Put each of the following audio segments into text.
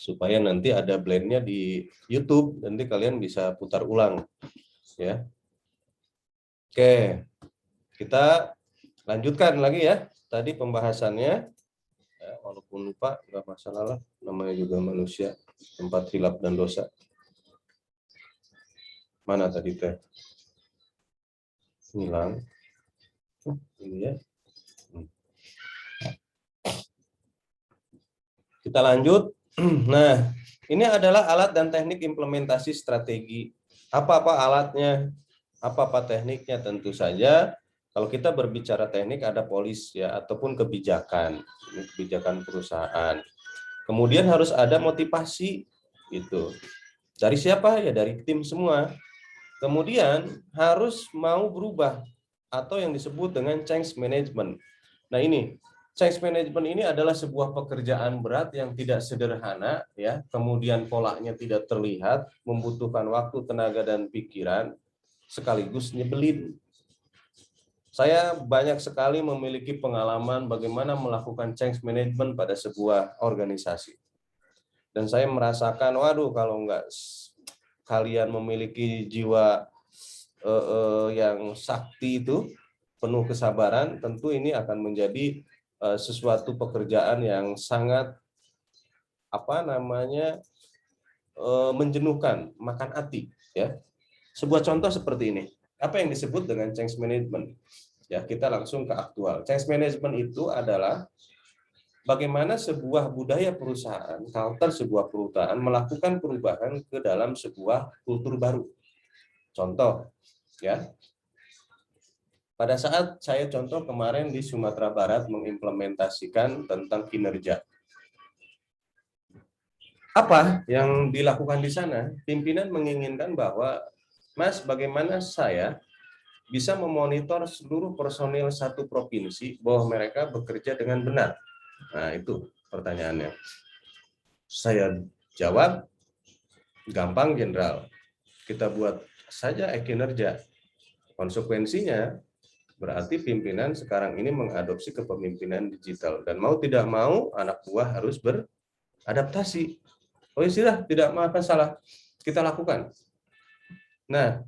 supaya nanti ada blendnya di YouTube, nanti kalian bisa putar ulang ya. Oke, kita lanjutkan lagi ya tadi pembahasannya ya, walaupun lupa nggak masalah lah, namanya juga manusia, tempat hilap dan dosa. Mana tadi teh hilang ini ya. Kita lanjut. Nah, ini adalah alat dan teknik implementasi strategi. Apa-apa alatnya, apa-apa tekniknya, tentu saja kalau kita berbicara teknik ada polis ya, ataupun kebijakan. Ini kebijakan perusahaan. Kemudian harus ada motivasi gitu. Dari siapa? Ya dari tim semua. Kemudian harus mau berubah atau yang disebut dengan change management. Nah, ini change management ini adalah sebuah pekerjaan berat yang tidak sederhana ya, kemudian polanya tidak terlihat, membutuhkan waktu, tenaga dan pikiran, sekaligus nyebelin. Saya banyak sekali memiliki pengalaman bagaimana melakukan change management pada sebuah organisasi. Dan saya merasakan, waduh, kalau enggak kalian memiliki jiwa yang sakti itu, penuh kesabaran, tentu ini akan menjadi sesuatu pekerjaan yang sangat menjenuhkan, makan hati ya. Sebuah contoh seperti ini. Apa yang disebut dengan change management? Ya, kita langsung ke aktual. Change management itu adalah bagaimana sebuah budaya perusahaan, culture sebuah perusahaan melakukan perubahan ke dalam sebuah kultur baru. Contoh, ya. Pada saat saya contoh kemarin di Sumatera Barat mengimplementasikan tentang kinerja. Apa yang dilakukan di sana? Pimpinan menginginkan bahwa, Mas, bagaimana saya bisa memonitor seluruh personil satu provinsi bahwa mereka bekerja dengan benar? Nah, itu pertanyaannya. Saya jawab, gampang, Jenderal. Kita buat saja kinerja. Konsekuensinya, berarti pimpinan sekarang ini mengadopsi kepemimpinan digital. Dan mau tidak mau, anak buah harus beradaptasi. Oh ya sudah, tidak masalah. Kita lakukan. Nah,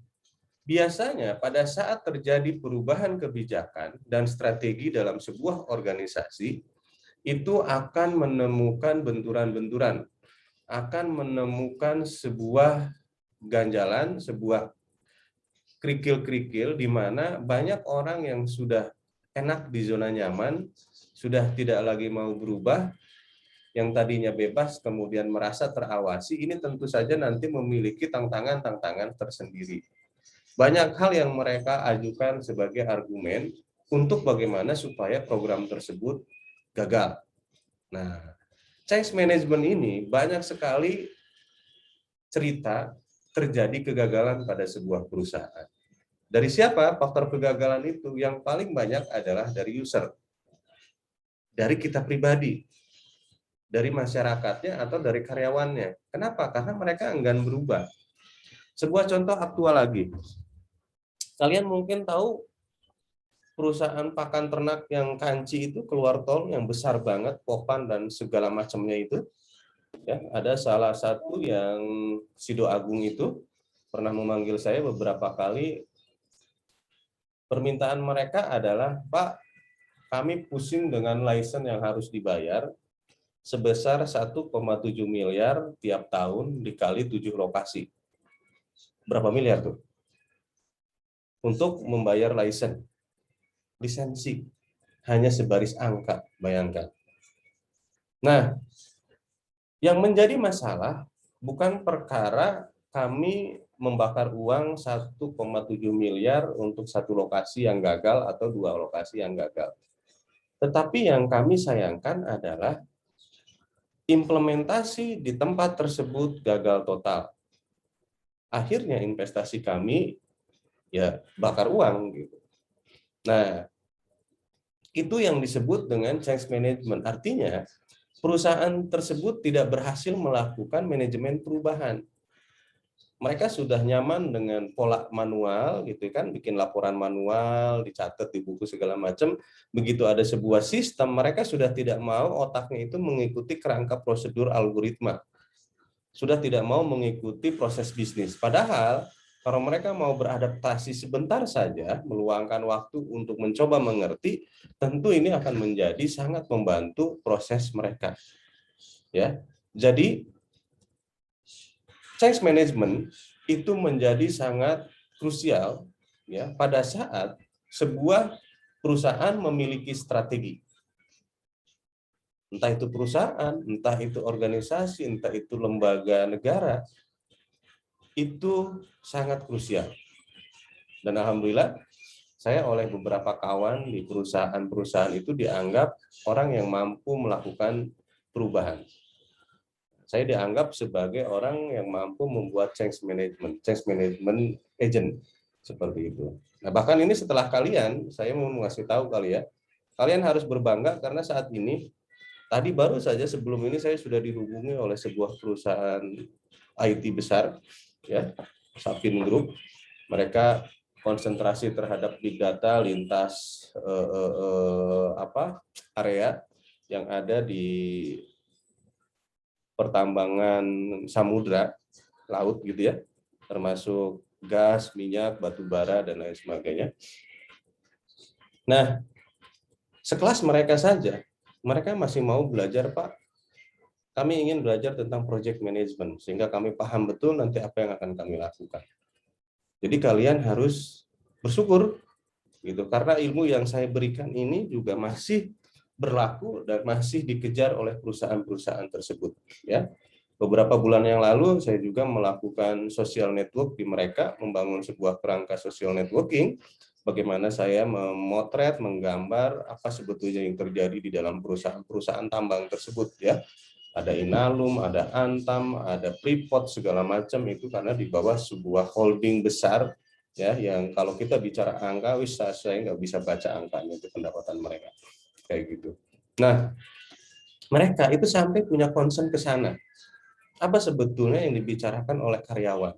biasanya pada saat terjadi perubahan kebijakan dan strategi dalam sebuah organisasi, itu akan menemukan benturan-benturan, akan menemukan sebuah ganjalan, sebuah kerikil-kerikil di mana banyak orang yang sudah enak di zona nyaman, sudah tidak lagi mau berubah, yang tadinya bebas kemudian merasa terawasi, ini tentu saja nanti memiliki tantangan-tantangan tersendiri. Banyak hal yang mereka ajukan sebagai argumen untuk bagaimana supaya program tersebut gagal. Nah, change management ini banyak sekali cerita terjadi kegagalan pada sebuah perusahaan. Dari siapa faktor kegagalan itu? Yang paling banyak adalah dari user, dari kita pribadi, dari masyarakatnya atau dari karyawannya. Kenapa? Karena mereka enggan berubah. Sebuah contoh aktual lagi. Kalian mungkin tahu perusahaan pakan ternak yang Kanci itu keluar tol yang besar banget, Popan dan segala macamnya itu. Ya, ada salah satu yang Sido Agung itu pernah memanggil saya beberapa kali. Permintaan mereka adalah, Pak, kami pusing dengan license yang harus dibayar sebesar 1,7 miliar tiap tahun dikali 7 lokasi. Berapa miliar tuh? Untuk membayar lisensi. Hanya sebaris angka, bayangkan. Nah, yang menjadi masalah bukan perkara kami membakar uang 1,7 miliar untuk satu lokasi yang gagal atau dua lokasi yang gagal. Tetapi yang kami sayangkan adalah implementasi di tempat tersebut gagal total. Akhirnya investasi kami ya bakar uang gitu. Nah, itu yang disebut dengan change management. Artinya perusahaan tersebut tidak berhasil melakukan manajemen perubahan. Mereka sudah nyaman dengan pola manual gitu kan, bikin laporan manual, dicatat di buku segala macam. Begitu ada sebuah sistem, mereka sudah tidak mau otaknya itu mengikuti kerangka prosedur algoritma. sudah tidak mau mengikuti proses bisnis. Padahal kalau mereka mau beradaptasi sebentar saja, meluangkan waktu untuk mencoba mengerti, tentu ini akan menjadi sangat membantu proses mereka. Ya, jadi change management itu menjadi sangat krusial ya pada saat sebuah perusahaan memiliki strategi. Entah itu perusahaan, entah itu organisasi, entah itu lembaga negara, itu sangat krusial. Dan alhamdulillah saya oleh beberapa kawan di perusahaan-perusahaan itu dianggap orang yang mampu melakukan perubahan. Saya dianggap sebagai orang yang mampu membuat change management agent seperti itu. Nah, bahkan ini setelah kalian, saya mau ngasih tahu kalian harus berbangga karena saat ini, tadi baru saja sebelum ini saya sudah dihubungi oleh sebuah perusahaan IT besar, ya, Sapin Group. Mereka konsentrasi terhadap big data lintas area yang ada di pertambangan samudra, laut gitu ya, termasuk gas, minyak, batu bara, dan lain sebagainya. Nah, sekelas mereka saja, mereka masih mau belajar, Pak. Kami ingin belajar tentang project management, sehingga kami paham betul nanti apa yang akan kami lakukan. Jadi kalian harus bersyukur, gitu, karena ilmu yang saya berikan ini juga masih berlaku dan masih dikejar oleh perusahaan-perusahaan tersebut. Ya, beberapa bulan yang lalu saya juga melakukan social network di mereka, membangun sebuah kerangka social networking. Bagaimana saya memotret, menggambar apa sebetulnya yang terjadi di dalam perusahaan-perusahaan tambang tersebut, ya. Ada Inalum, ada Antam, ada Freeport, segala macam itu karena di bawah sebuah holding besar, ya, yang kalau kita bicara angka, saya nggak bisa baca angkanya, itu pendapatan mereka kayak gitu. Nah, mereka itu sampai punya concern ke sana. Apa sebetulnya yang dibicarakan oleh karyawan?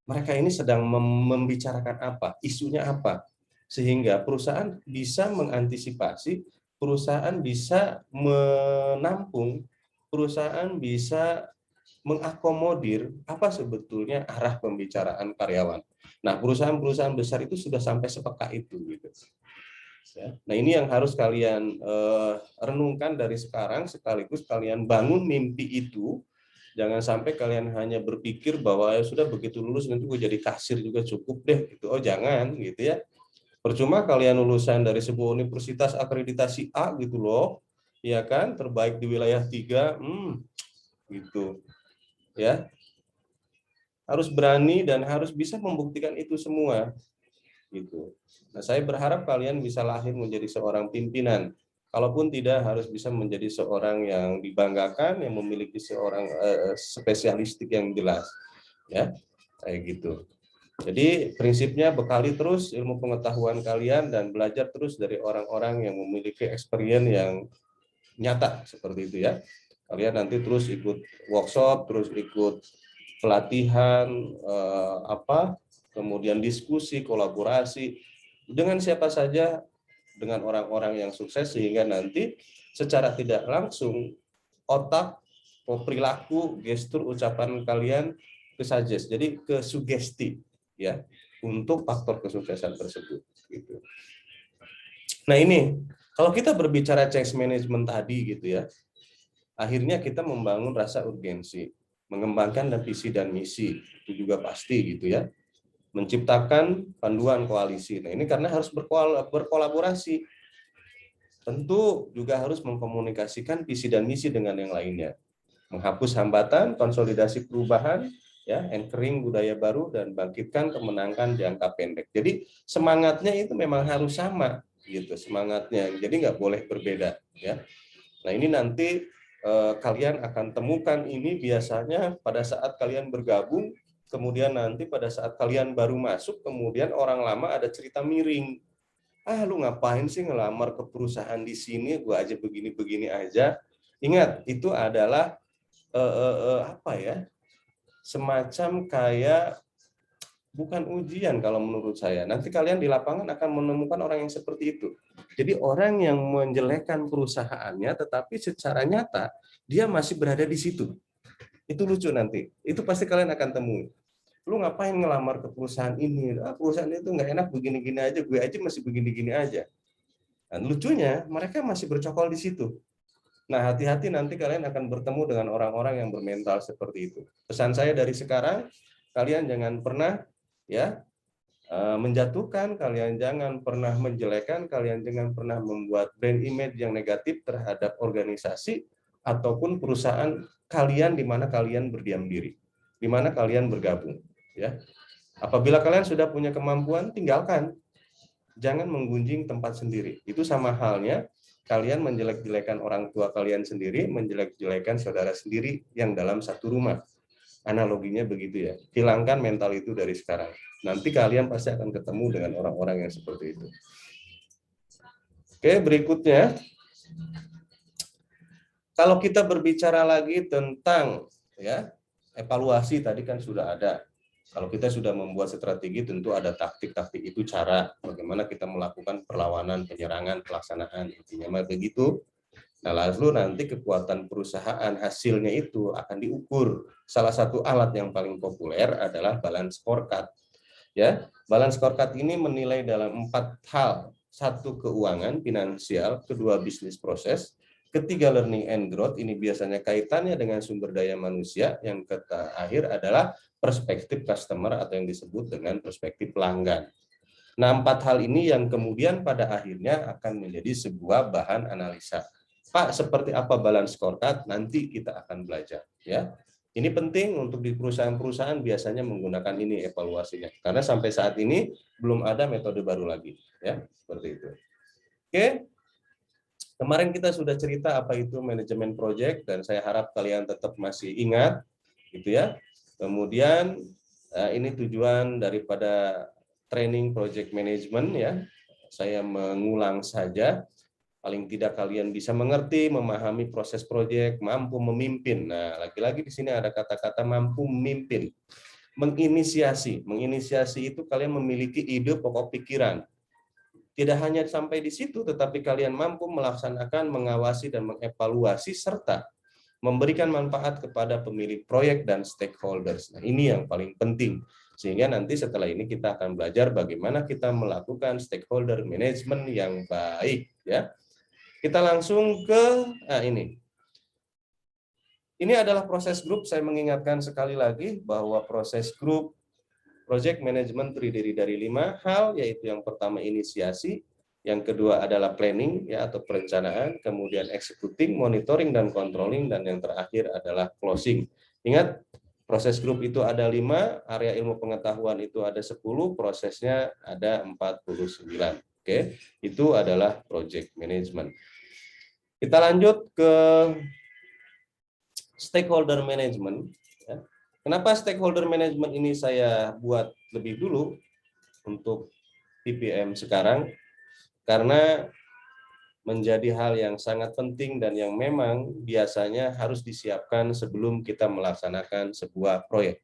Mereka ini sedang membicarakan apa? Isunya apa? Sehingga perusahaan bisa mengantisipasi, perusahaan bisa menampung, perusahaan bisa mengakomodir apa sebetulnya arah pembicaraan karyawan. Nah, perusahaan-perusahaan besar itu sudah sampai sepeka itu, gitu. Ya. Nah, ini yang harus kalian renungkan dari sekarang, sekaligus kalian bangun mimpi itu. Jangan sampai kalian hanya berpikir bahwa ya sudah begitu lulus nanti gue jadi kasir juga cukup deh, gitu. Oh, jangan, gitu ya. Percuma kalian lulusan dari sebuah universitas akreditasi A gitu loh, ya kan, terbaik di wilayah 3, gitu. Ya, harus berani dan harus bisa membuktikan itu semua, gitu. Nah, saya berharap kalian bisa lahir menjadi seorang pimpinan. Kalaupun tidak, harus bisa menjadi seorang yang dibanggakan, yang memiliki seorang spesialistik yang jelas, ya, kayak gitu. Jadi prinsipnya bekali terus ilmu pengetahuan kalian dan belajar terus dari orang-orang yang memiliki experience yang nyata seperti itu, ya. Kalian nanti terus ikut workshop, terus ikut pelatihan, kemudian diskusi, kolaborasi dengan siapa saja, dengan orang-orang yang sukses, sehingga nanti secara tidak langsung otak, perilaku, gestur, ucapan kalian kesuggest, jadi kesugesti, ya, untuk faktor kesuksesan tersebut, gitu. Nah, ini kalau kita berbicara change management tadi, gitu ya, akhirnya kita membangun rasa urgensi, mengembangkan visi dan misi, itu juga pasti, gitu ya, menciptakan panduan koalisi. Nah, ini karena harus berkolaborasi. Tentu juga harus mengkomunikasikan visi dan misi dengan yang lainnya. Menghapus hambatan, konsolidasi perubahan, ya, anchoring budaya baru, dan bangkitkan kemenangan jangka pendek. Jadi semangatnya itu memang harus sama, gitu, semangatnya. Jadi nggak boleh berbeda, ya. Nah, ini nanti kalian akan temukan ini biasanya pada saat kalian bergabung. Kemudian nanti pada saat kalian baru masuk, kemudian orang lama ada cerita miring. Ah, lu ngapain sih ngelamar ke perusahaan di sini? Gua aja begini-begini aja. Ingat, itu adalah apa ya? Semacam kayak bukan ujian kalau menurut saya. Nanti kalian di lapangan akan menemukan orang yang seperti itu. Jadi orang yang menjelekkan perusahaannya, tetapi secara nyata dia masih berada di situ. Itu lucu nanti. Itu pasti kalian akan temui. Lu ngapain ngelamar ke perusahaan ini? Perusahaan itu nggak enak begini-gini aja, gue aja masih begini-gini aja. Dan lucunya mereka masih bercokol di situ. Nah, hati-hati nanti kalian akan bertemu dengan orang-orang yang bermental seperti itu. Pesan saya dari sekarang, kalian jangan pernah ya menjatuhkan, kalian jangan pernah menjelekan, kalian jangan pernah membuat brand image yang negatif terhadap organisasi ataupun perusahaan kalian di mana kalian berdiam diri, di mana kalian bergabung. Ya, apabila kalian sudah punya kemampuan, tinggalkan, jangan menggunjing tempat sendiri. Itu sama halnya kalian menjelek-jelekan orang tua kalian sendiri, menjelek-jelekan saudara sendiri yang dalam satu rumah. Analoginya begitu ya. Hilangkan mental itu dari sekarang. Nanti kalian pasti akan ketemu dengan orang-orang yang seperti itu. Oke, berikutnya. Kalau kita berbicara lagi tentang ya evaluasi, tadi kan sudah ada. Kalau kita sudah membuat strategi, tentu ada taktik-taktik, itu cara bagaimana kita melakukan perlawanan, penyerangan, pelaksanaan, intinya begitu. Nah, lalu nanti kekuatan perusahaan hasilnya itu akan diukur. Salah satu alat yang paling populer adalah balance scorecard. Ya, balance scorecard ini menilai dalam 4 hal. 1, keuangan, finansial, 2, bisnis proses, 3, learning and growth. Ini biasanya kaitannya dengan sumber daya manusia. Yang terakhir adalah perspektif customer atau yang disebut dengan perspektif pelanggan. Nah, 4 hal ini yang kemudian pada akhirnya akan menjadi sebuah bahan analisa. Pak, seperti apa balance scorecard? Nanti kita akan belajar. Ya, ini penting untuk di perusahaan-perusahaan biasanya menggunakan ini evaluasinya. Karena sampai saat ini belum ada metode baru lagi. Ya, seperti itu. Oke. Kemarin kita sudah cerita apa itu manajemen project dan saya harap kalian tetap masih ingat, gitu ya. Kemudian ini tujuan daripada training project management ya. Saya mengulang saja, paling tidak kalian bisa mengerti, memahami proses project, mampu memimpin. Nah, lagi-lagi di sini ada kata-kata mampu memimpin. Menginisiasi. Menginisiasi itu kalian memiliki ide pokok pikiran. Tidak hanya sampai di situ, tetapi kalian mampu melaksanakan, mengawasi, dan mengevaluasi, serta memberikan manfaat kepada pemilik proyek dan stakeholders. Nah, ini yang paling penting. Sehingga nanti setelah ini kita akan belajar bagaimana kita melakukan stakeholder management yang baik. Ya, kita langsung ke ini. Ini adalah proses grup. Saya mengingatkan sekali lagi bahwa proses grup project management terdiri dari 5 hal, yaitu yang pertama inisiasi, yang kedua adalah planning ya atau perencanaan, kemudian executing, monitoring dan controlling, dan yang terakhir adalah closing. Ingat, proses grup itu ada 5, area ilmu pengetahuan itu ada 10, prosesnya ada 49. Oke, itu adalah project management. Kita lanjut ke stakeholder management. Ya. Kenapa stakeholder management ini saya buat lebih dulu untuk PPM sekarang? Karena menjadi hal yang sangat penting dan yang memang biasanya harus disiapkan sebelum kita melaksanakan sebuah proyek.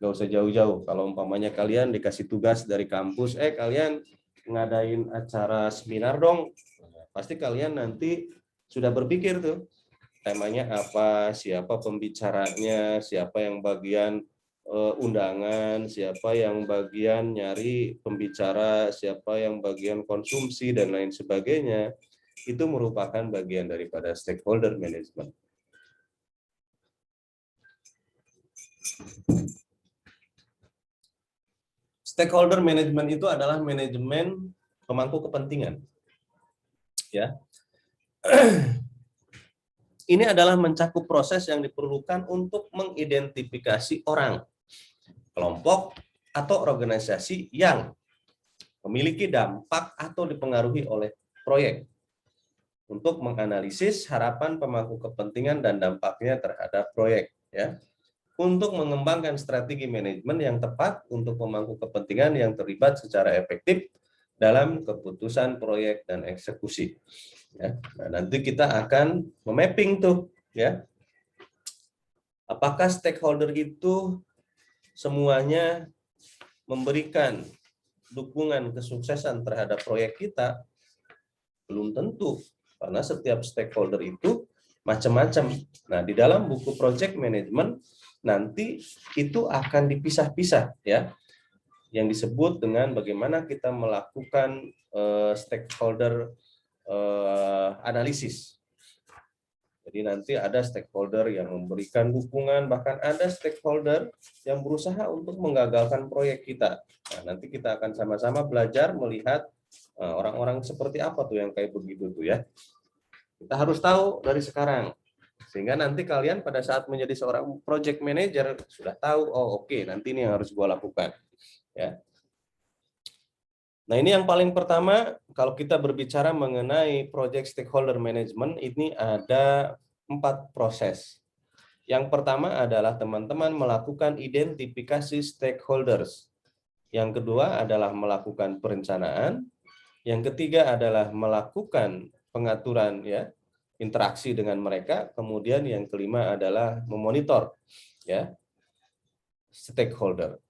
Nggak usah jauh-jauh, kalau umpamanya kalian dikasih tugas dari kampus, kalian ngadain acara seminar dong, pasti kalian nanti sudah berpikir tuh, temanya apa, siapa pembicaranya, siapa yang bagian undangan, siapa yang bagian nyari pembicara, siapa yang bagian konsumsi, dan lain sebagainya. Itu merupakan bagian daripada stakeholder management. Stakeholder management itu adalah manajemen pemangku kepentingan. Ya. Ini adalah mencakup proses yang diperlukan untuk mengidentifikasi orang, kelompok, atau organisasi yang memiliki dampak atau dipengaruhi oleh proyek untuk menganalisis harapan pemangku kepentingan dan dampaknya terhadap proyek. Ya. Untuk mengembangkan strategi manajemen yang tepat untuk pemangku kepentingan yang terlibat secara efektif dalam keputusan proyek dan eksekusi. Ya. Nah, nanti kita akan memapping tuh, ya. Apakah stakeholder itu semuanya memberikan dukungan kesuksesan terhadap proyek kita? Belum tentu, karena setiap stakeholder itu macam-macam. Nah, di dalam buku project management nanti itu akan dipisah-pisah ya, yang disebut dengan bagaimana kita melakukan stakeholder analisis. Jadi nanti ada stakeholder yang memberikan dukungan, bahkan ada stakeholder yang berusaha untuk menggagalkan proyek kita. Nah, nanti kita akan sama-sama belajar melihat orang-orang seperti apa tuh yang kayak begitu tuh ya. Kita harus tahu dari sekarang. Sehingga nanti kalian pada saat menjadi seorang project manager sudah tahu, oh oke, nanti ini yang harus gua lakukan. Ya. Nah, ini yang paling pertama, kalau kita berbicara mengenai project stakeholder management, ini ada 4 proses. Yang pertama adalah teman-teman melakukan identifikasi stakeholders. Yang kedua adalah melakukan perencanaan. Yang ketiga adalah melakukan pengaturan ya, interaksi dengan mereka. Kemudian yang kelima adalah memonitor ya, stakeholder.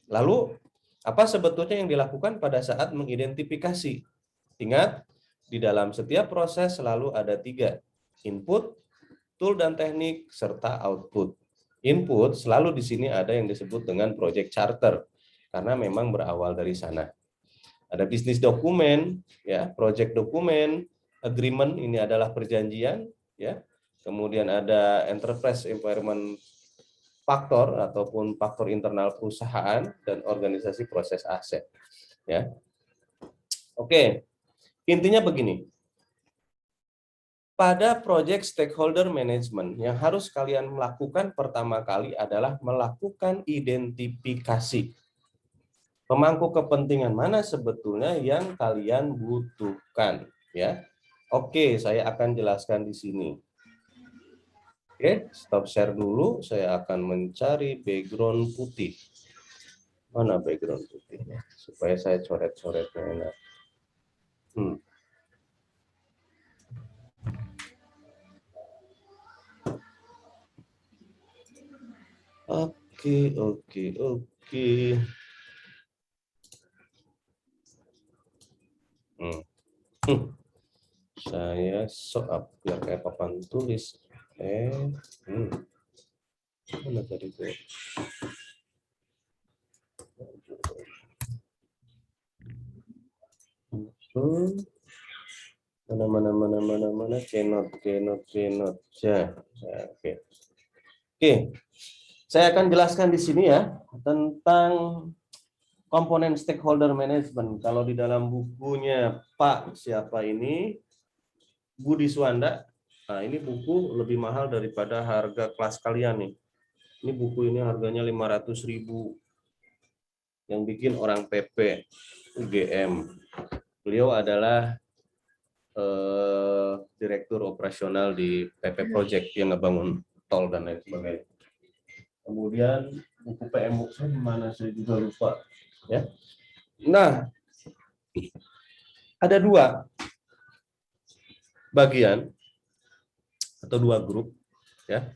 Lalu apa sebetulnya yang dilakukan pada saat mengidentifikasi? Ingat, di dalam setiap proses selalu ada 3, input, tool dan teknik, serta output. Input selalu di sini ada yang disebut dengan project charter, karena memang berawal dari sana. Ada bisnis dokumen, ya, project dokumen, agreement ini adalah perjanjian, ya. Kemudian ada enterprise environment faktor ataupun faktor internal perusahaan dan organisasi proses aset. Ya, oke. Intinya begini. Pada project stakeholder management yang harus kalian lakukan pertama kali adalah melakukan identifikasi. Pemangku kepentingan mana sebetulnya yang kalian butuhkan, ya. Oke, saya akan jelaskan di sini. Oke, stop share dulu. Saya akan mencari background putih. Mana background putihnya? Supaya saya coret-coretnya enak. Oke. Saya up biar kayak papan tulis. Mana tadi tuh? Mana cannot ya. Oke. Saya akan jelaskan di sini ya tentang komponen stakeholder management. Kalau di dalam bukunya Pak siapa ini, Budi Suwanda. Nah, ini buku lebih mahal daripada harga kelas kalian nih. Ini buku ini harganya 500.000. Yang bikin orang PP UGM. Beliau adalah direktur operasional di PP Project yang ngebangun tol dan lain sebagainya. Kemudian buku PMU saya di mana saya juga lupa. Ya. Nah, ada 2 bagian atau 2 grup ya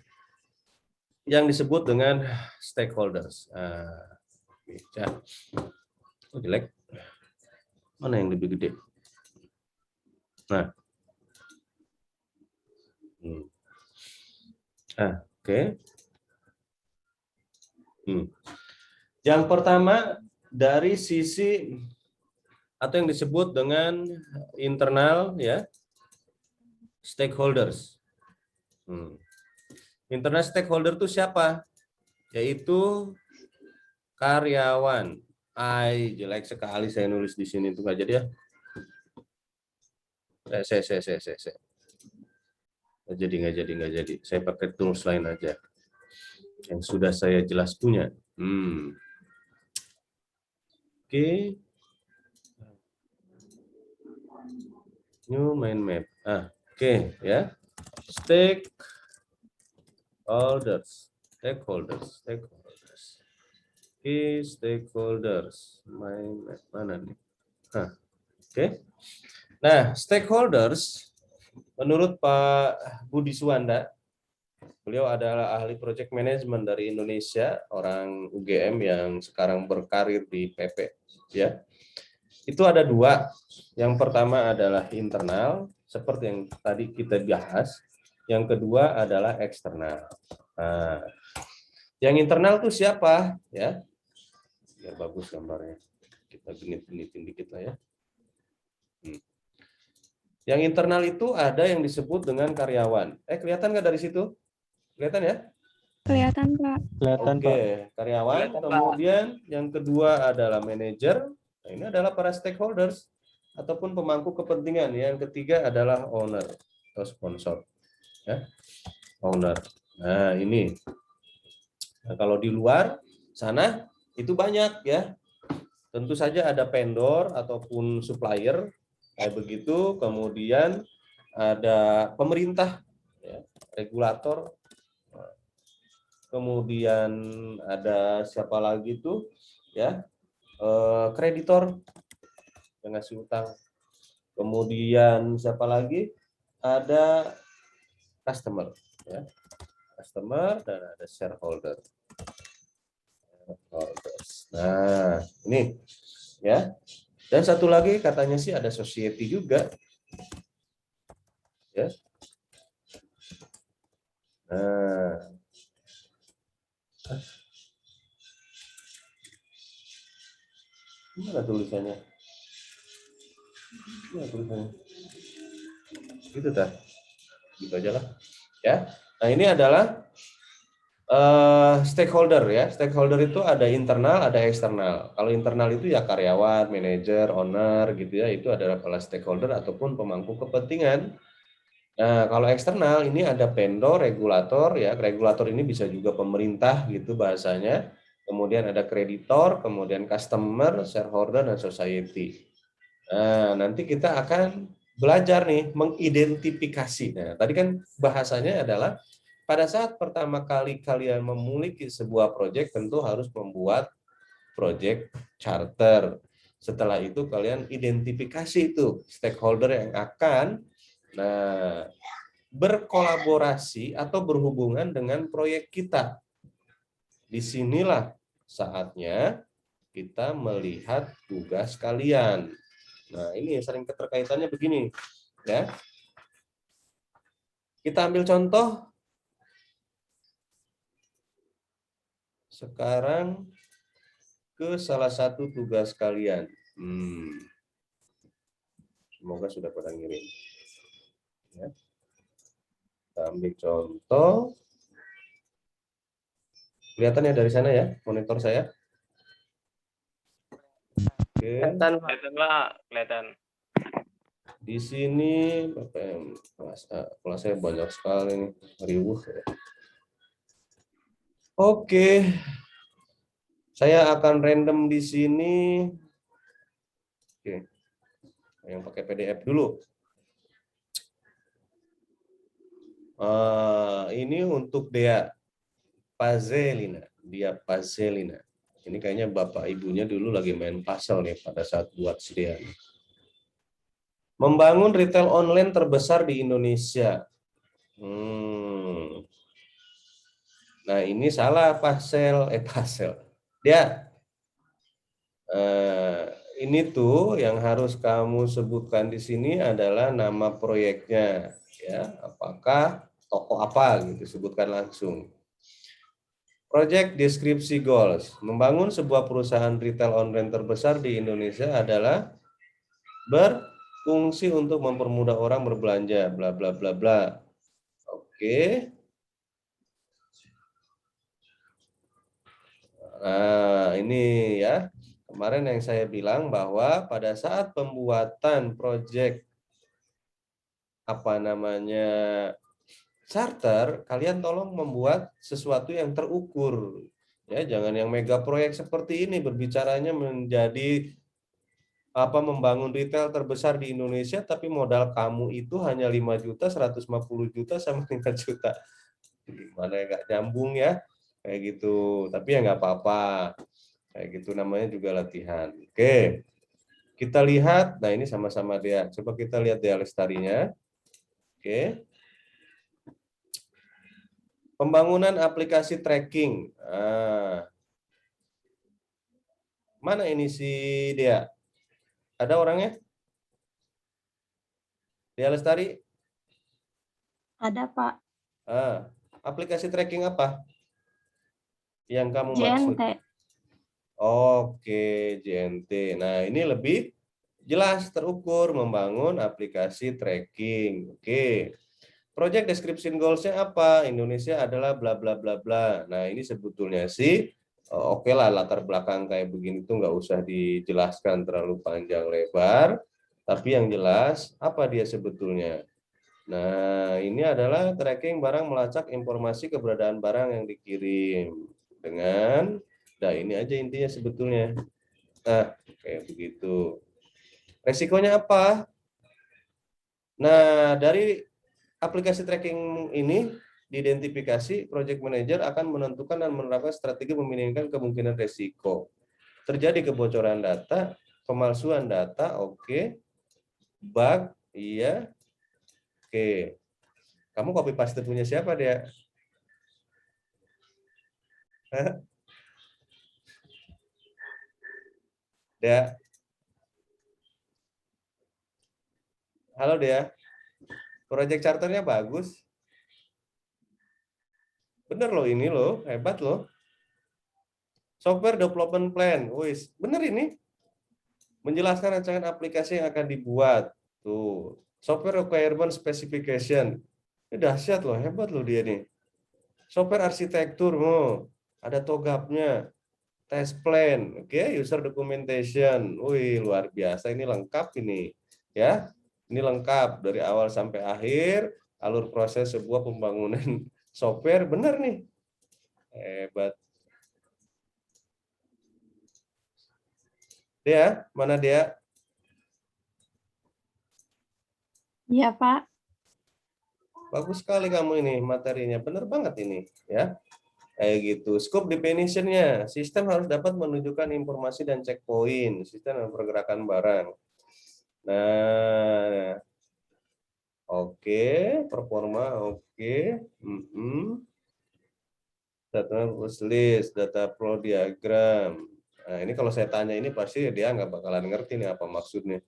yang disebut dengan stakeholders. Jelek. Mana yang lebih gede? Nah, oke. Yang pertama dari sisi atau yang disebut dengan internal ya stakeholders. Internal stakeholder itu siapa? Yaitu karyawan. Jelek sekali saya nulis di sini itu nggak jadi ya. Nggak jadi. Saya pakai tools lain aja. Yang sudah saya jelas punya. Oke. New mind map. Oke ya. Stakeholders. Key stakeholders. Mind map mana nih? Oke. Nah, stakeholders menurut Pak Budi Suwanda, beliau adalah ahli project management dari Indonesia, orang UGM yang sekarang berkarir di PP ya. Itu ada 2. Yang pertama adalah internal, seperti yang tadi kita bahas. yang kedua adalah eksternal. Nah, yang internal tuh siapa? Ya, biar bagus gambarnya. Kita genit-genitin dikit lah ya. Yang internal itu ada yang disebut dengan karyawan. Kelihatan nggak dari situ? Kelihatan ya? Kelihatan, Pak. Kelihatan, Pak. Oke, karyawan. Kemudian yang kedua adalah manajer. Nah, ini adalah para stakeholders ataupun pemangku kepentingan. Yang ketiga adalah owner atau sponsor. Ya, owner. Nah, ini. Nah, kalau di luar sana itu banyak ya. Tentu saja ada vendor ataupun supplier kayak begitu. Kemudian ada pemerintah, ya, regulator. Kemudian ada siapa lagi tuh ya, kreditor yang ngasih utang. Kemudian siapa lagi, ada customer ya, customer dan ada shareholder. Nah ini ya, dan satu lagi katanya sih ada society juga ya. Nah mana tulisannya? Mana tulisannya? Gitu dah. Gitu aja lah. Ya. Nah, ini adalah stakeholder ya. Stakeholder itu ada internal, ada eksternal. Kalau internal itu ya karyawan, manajer, owner gitu ya. Itu adalah para stakeholder ataupun pemangku kepentingan. Nah, kalau eksternal ini ada vendor, regulator ya. Regulator ini bisa juga pemerintah gitu bahasanya. Kemudian ada kreditor, kemudian customer, shareholder, dan society. Nah, nanti kita akan belajar nih mengidentifikasi. Nah, tadi kan bahasanya adalah pada saat pertama kali kalian memiliki sebuah proyek tentu harus membuat proyek charter. Setelah itu kalian identifikasi itu stakeholder yang akan berkolaborasi atau berhubungan dengan proyek kita. Disinilah saatnya kita melihat tugas kalian. Nah, ini sering keterkaitannya begini, ya. Kita ambil contoh sekarang ke salah satu tugas kalian. Semoga sudah pada ngirim. Ya. Kita ambil contoh. Kelihatannya dari sana ya, monitor saya. Oke. Kelihatan. Di sini kelasnya banyak sekali nih, ribuh. Oke. Saya akan random di sini. Oke. Yang pakai PDF dulu. Ini untuk Dea Pazelina. Dia Pazelina. Ini kayaknya bapak ibunya dulu lagi main puzzle nih pada saat buat si Dea. Membangun retail online terbesar di Indonesia. Nah, ini salah puzzle. Dia ini tuh yang harus kamu sebutkan di sini adalah nama proyeknya, ya. Apakah toko apa gitu, sebutkan langsung. Project deskripsi goals. Membangun sebuah perusahaan retail online terbesar di Indonesia adalah berfungsi untuk mempermudah orang berbelanja, bla bla bla bla. Oke. Nah, ini ya. Kemarin yang saya bilang bahwa pada saat pembuatan project charter, kalian tolong membuat sesuatu yang terukur. Ya, jangan yang mega proyek seperti ini berbicaranya menjadi membangun retail terbesar di Indonesia tapi modal kamu itu hanya 5 juta, 150 juta sama 5 juta. Gimana ya, nggak nyambung ya. Kayak gitu. Tapi ya nggak apa-apa. Kayak gitu namanya juga latihan. Oke. Kita lihat, nah ini sama-sama dia. Coba kita lihat Dea Lestarinya. Oke. Pembangunan aplikasi tracking. Mana ini si Dea? Ada orangnya? Dea Lestari? Ada, Pak. Aplikasi tracking apa yang kamu maksud? JNT. Oke, JNT. Nah, ini lebih jelas terukur membangun aplikasi tracking. Oke. Project description goals-nya apa? Indonesia adalah bla bla bla bla. Nah, ini sebetulnya sih oke lah, latar belakang kayak begini tuh nggak usah dijelaskan terlalu panjang lebar. Tapi yang jelas apa dia sebetulnya? Nah, ini adalah tracking barang melacak informasi keberadaan barang yang dikirim dengan, nah ini aja intinya sebetulnya. Nah, kayak begitu. Resikonya apa? Nah, dari aplikasi tracking ini diidentifikasi, project manager akan menentukan dan menerapkan strategi meminimalisir kemungkinan resiko. Terjadi kebocoran data, pemalsuan data, oke. Bug, iya. Oke. Kamu copy paste punya siapa dia? Dia. Halo dia. Project charternya bagus. Bener loh ini loh, hebat loh. Software development plan, wis, bener ini. Menjelaskan rancangan aplikasi yang akan dibuat. Tuh, software requirement specification. Ini dahsyat loh, hebat loh dia nih. Software arsitektur, ada TOGAP-nya, test plan, oke, user documentation. Wih, luar biasa, ini lengkap ini. Ya, ini lengkap dari awal sampai akhir, alur proses sebuah pembangunan software, bener nih. Hebat. Dia, mana dia? Iya, Pak. Bagus sekali kamu ini materinya, bener banget ini, ya. Kayak gitu. Scope definition-nya, sistem harus dapat menunjukkan informasi dan checkpoint, sistem dan pergerakan barang. Nah, oke, performa oke. Data list, data flow diagram. Nah, ini kalau saya tanya ini pasti dia nggak bakalan ngerti nih apa maksudnya.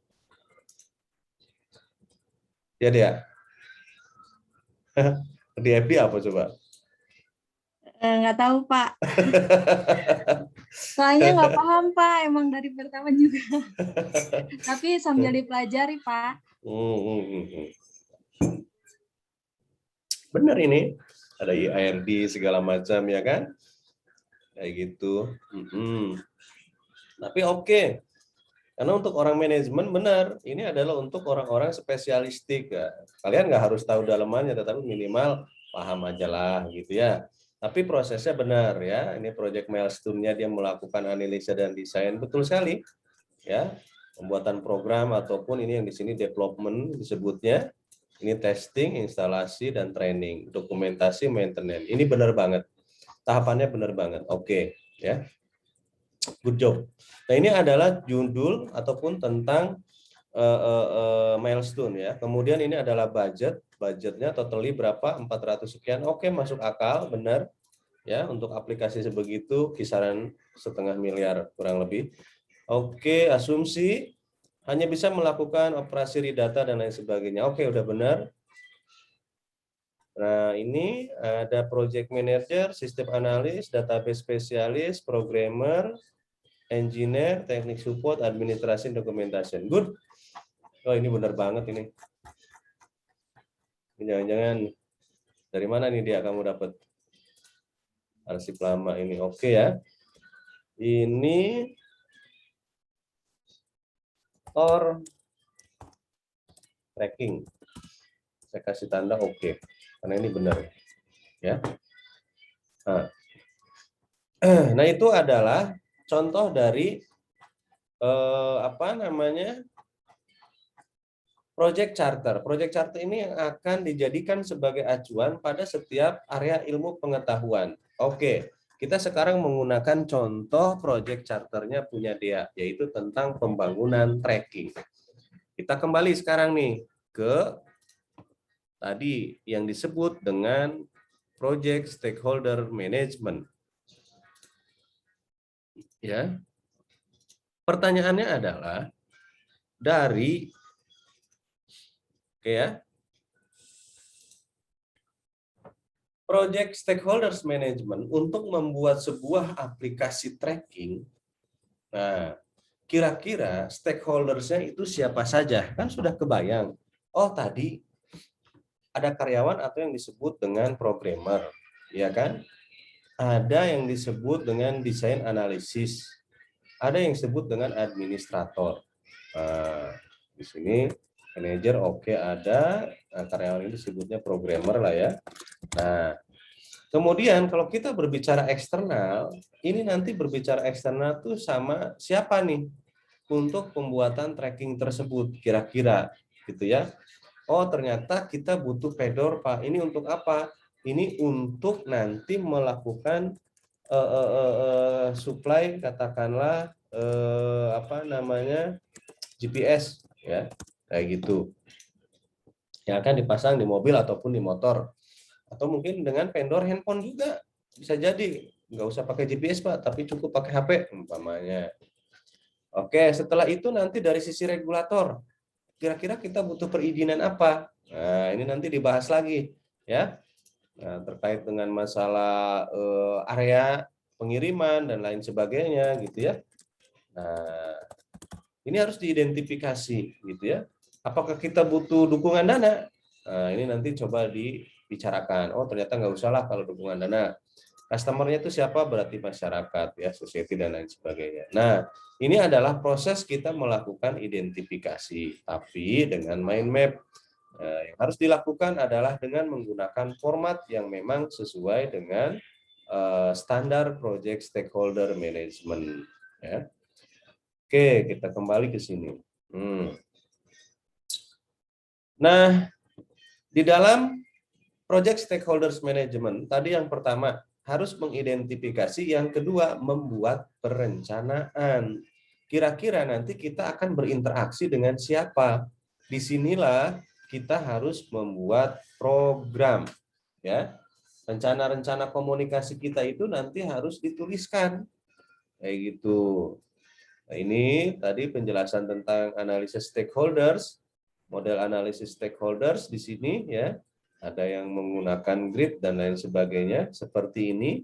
Ya dia. Di FD apa coba? Nggak tahu, Pak. Soalnya nggak paham, Pak. Emang dari pertama juga. Tapi sambil dipelajari, Pak. Benar ini. Ada IARD segala macam ya kan? Kayak gitu. Tapi oke. Karena untuk orang manajemen benar, ini adalah untuk orang-orang spesialistik. Ya. Kalian nggak harus tahu dalamannya, tetapi minimal paham aja lah gitu ya. Tapi prosesnya benar ya. Ini project milestone-nya dia melakukan analisa dan desain, betul sekali. Ya, pembuatan program ataupun ini yang di sini development disebutnya. Ini testing, instalasi dan training, dokumentasi, maintenance. Ini benar banget. Tahapannya benar banget. Oke, ya. Good job. Nah, ini adalah judul ataupun tentang milestone ya. Kemudian ini adalah budgetnya totally berapa? 400 sekian. Oke, masuk akal, benar. Ya, untuk aplikasi sebegitu kisaran 0,5 miliar kurang lebih. Oke, asumsi hanya bisa melakukan operasi redata dan lain sebagainya. Oke, udah benar. Nah, ini ada project manager, sistem analis, database spesialis, programmer, engineer, teknik support, administrasi, dokumentasi. Good. Oh, ini benar banget ini. Jangan-jangan dari mana nih dia kamu dapat arsip lama ini? Oke ya. Ini or tracking. Saya kasih tanda oke. Karena ini benar ya. Nah, itu adalah contoh dari apa namanya? Project Charter. Project Charter ini yang akan dijadikan sebagai acuan pada setiap area ilmu pengetahuan. Oke, kita sekarang menggunakan contoh Project Charter-nya punya dia, yaitu tentang pembangunan tracking. Kita kembali sekarang nih ke tadi yang disebut dengan Project Stakeholder Management. Ya. Pertanyaannya adalah dari oke ya. project stakeholders management untuk membuat sebuah aplikasi tracking. Nah, kira-kira stakeholdersnya itu siapa saja? Kan sudah kebayang. Oh, tadi ada karyawan atau yang disebut dengan programmer, ya kan? Ada yang disebut dengan desain analisis. Ada yang disebut dengan administrator. Nah, di sini manajer oke ada, nah, karyawan ini disebutnya programmer lah ya. Nah, kemudian kalau kita berbicara eksternal, ini nanti berbicara eksternal tuh sama siapa nih untuk pembuatan tracking tersebut kira-kira gitu ya. Oh, ternyata kita butuh pedor, Pak. Ini untuk apa? Ini untuk nanti melakukan supply katakanlah apa namanya GPS ya kayak gitu yang akan dipasang di mobil ataupun di motor atau mungkin dengan vendor handphone juga bisa jadi nggak usah pakai GPS Pak tapi cukup pakai HP umpamanya. Oke, setelah itu nanti dari sisi regulator kira-kira kita butuh perizinan apa? Nah ini nanti dibahas lagi ya. Nah, terkait dengan masalah area pengiriman dan lain sebagainya gitu ya. Nah, ini harus diidentifikasi gitu ya. Apakah kita butuh dukungan dana? Nah, ini nanti coba dibicarakan. Oh, ternyata nggak usah lah kalau dukungan dana. Customer-nya itu siapa? Berarti masyarakat ya, society dan lain sebagainya. Nah, ini adalah proses kita melakukan identifikasi, tapi dengan mind map. Yang harus dilakukan adalah dengan menggunakan format yang memang sesuai dengan standar project stakeholder management. Ya. Oke, kita kembali ke sini. Nah, di dalam project stakeholders management, tadi yang pertama harus mengidentifikasi, yang kedua membuat perencanaan. Kira-kira nanti kita akan berinteraksi dengan siapa? Disinilah kita harus membuat program, ya. Rencana-rencana komunikasi kita itu nanti harus dituliskan, kayak gitu. Nah, ini tadi penjelasan tentang analisis stakeholders, model analisis stakeholders di sini, ya. Ada yang menggunakan grid dan lain sebagainya seperti ini,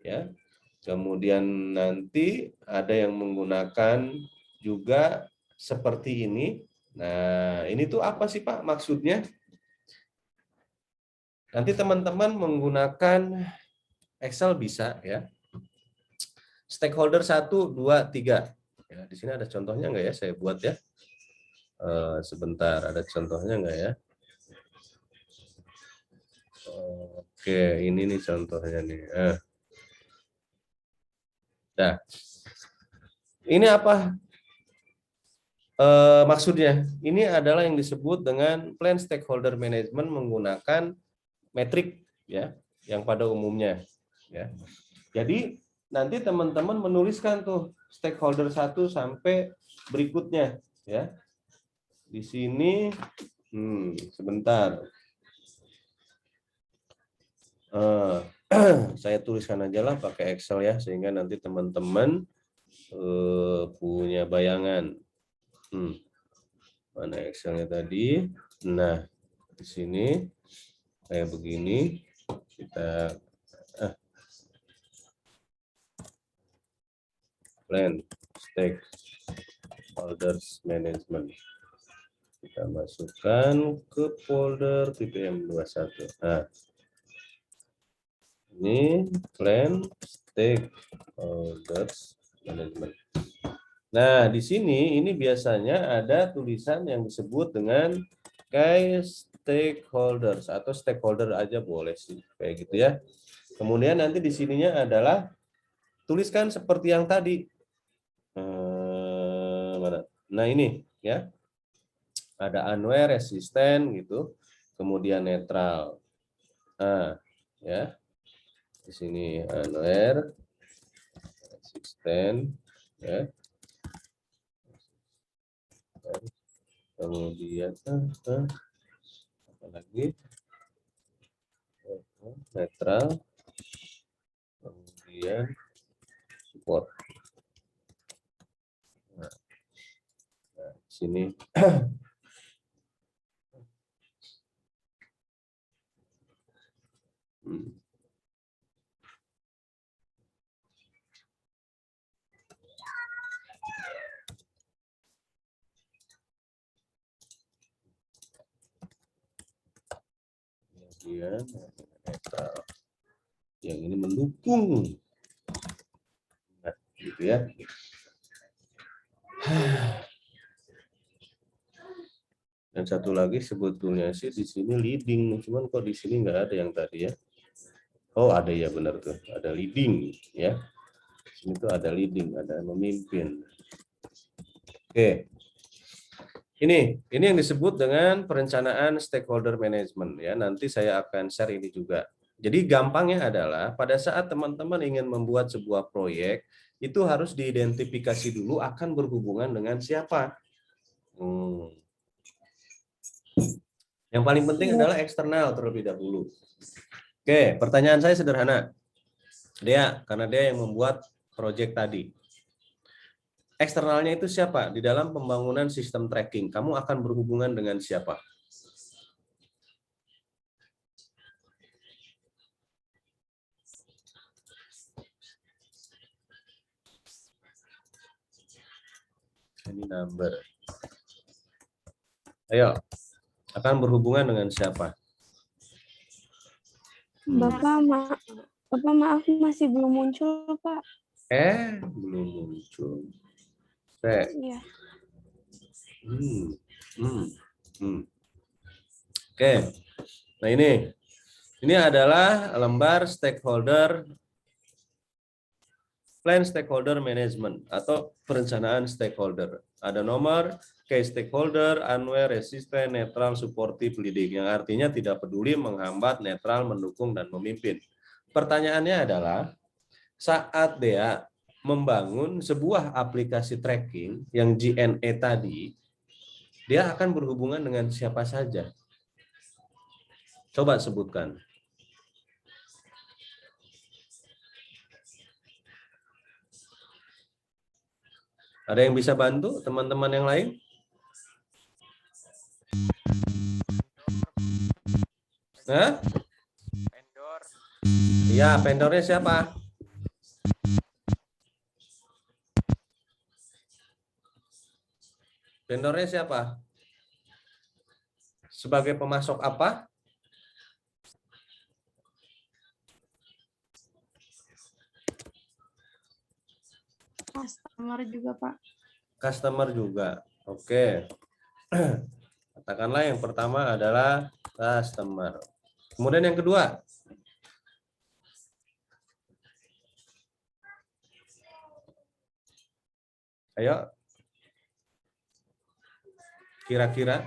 ya. Kemudian nanti ada yang menggunakan juga seperti ini. Nah, ini tuh apa sih Pak maksudnya? Nanti teman-teman menggunakan Excel bisa ya. Stakeholder 1, 2, 3. Ya, di sini ada contohnya nggak ya? Saya buat ya. Sebentar, ada contohnya nggak ya? Oke, ini nih contohnya nih. Nah, ini apa? Maksudnya ini adalah yang disebut dengan plan stakeholder management menggunakan metrik ya yang pada umumnya ya. Jadi nanti teman-teman menuliskan tuh stakeholder 1 sampai berikutnya ya. Di sini sebentar. Saya tuliskan aja lah pakai Excel ya sehingga nanti teman-teman punya bayangan. Mana Excelnya tadi? Nah, di sini kayak begini kita plan stakeholders management. Kita masukkan ke folder PPM 21. Nah, ini plan stakeholders management. Nah, di sini ini biasanya ada tulisan yang disebut dengan key stakeholders atau stakeholder aja boleh sih kayak gitu ya. Kemudian nanti di sininya adalah tuliskan seperti yang tadi. Nah, ini ya. Ada unaware, resisten gitu. Kemudian netral. Nah, ya. Di sini unaware, resisten ya. Kemudian apa lagi netral, kemudian support. Nah, sini kemudian netral. Yang ini mendukung. Nah, gitu ya. Dan satu lagi sebetulnya sih di sini leading, cuman kok di sini nggak ada yang tadi ya. Oh ada ya, benar tuh, ada leading ya. Di sini tuh ada leading, ada memimpin. Oke. Ini yang disebut dengan perencanaan stakeholder management ya. Nanti saya akan share ini juga. Jadi gampangnya adalah pada saat teman-teman ingin membuat sebuah proyek, itu harus diidentifikasi dulu akan berhubungan dengan siapa. Yang paling penting adalah eksternal terlebih dahulu. Oke, pertanyaan saya sederhana. Karena dia yang membuat proyek tadi. Eksternalnya itu siapa? Di dalam pembangunan sistem tracking, kamu akan berhubungan dengan siapa? Ini number. Ayo, akan berhubungan dengan siapa? Bapak maaf masih belum muncul, Pak. Belum muncul. Iya. Oke. Nah ini adalah lembar plan stakeholder management atau perencanaan stakeholder. Ada nomor key stakeholder, unaware, resistant, netral, supportive, leading, yang artinya tidak peduli, menghambat, netral, mendukung, dan memimpin. Pertanyaannya adalah saat dia membangun sebuah aplikasi tracking yang GNE tadi, dia akan berhubungan dengan siapa saja? Coba sebutkan. Ada yang bisa bantu teman-teman yang lain? Hah? Vendor. Iya, vendornya siapa? Vendornya siapa? Sebagai pemasok apa? Customer juga, Pak. Customer juga. Oke. Katakanlah yang pertama adalah customer. Kemudian yang kedua. Ayo. Kira-kira.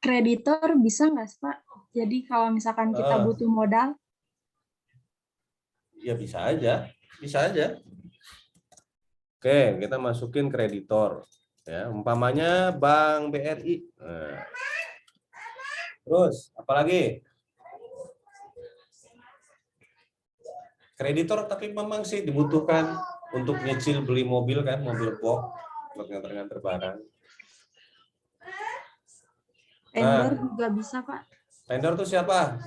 Kreditor bisa nggak, Pak? Jadi kalau misalkan kita butuh modal? Ya bisa aja. Bisa aja. Oke, kita masukin kreditor. Ya, umpamanya Bank BRI. Nah. Terus, apalagi? Kreditor tapi memang sih dibutuhkan untuk nyicil beli mobil kan, mobil box buat nganter-nganter barang. Vendor juga bisa, Pak. Vendor tuh siapa?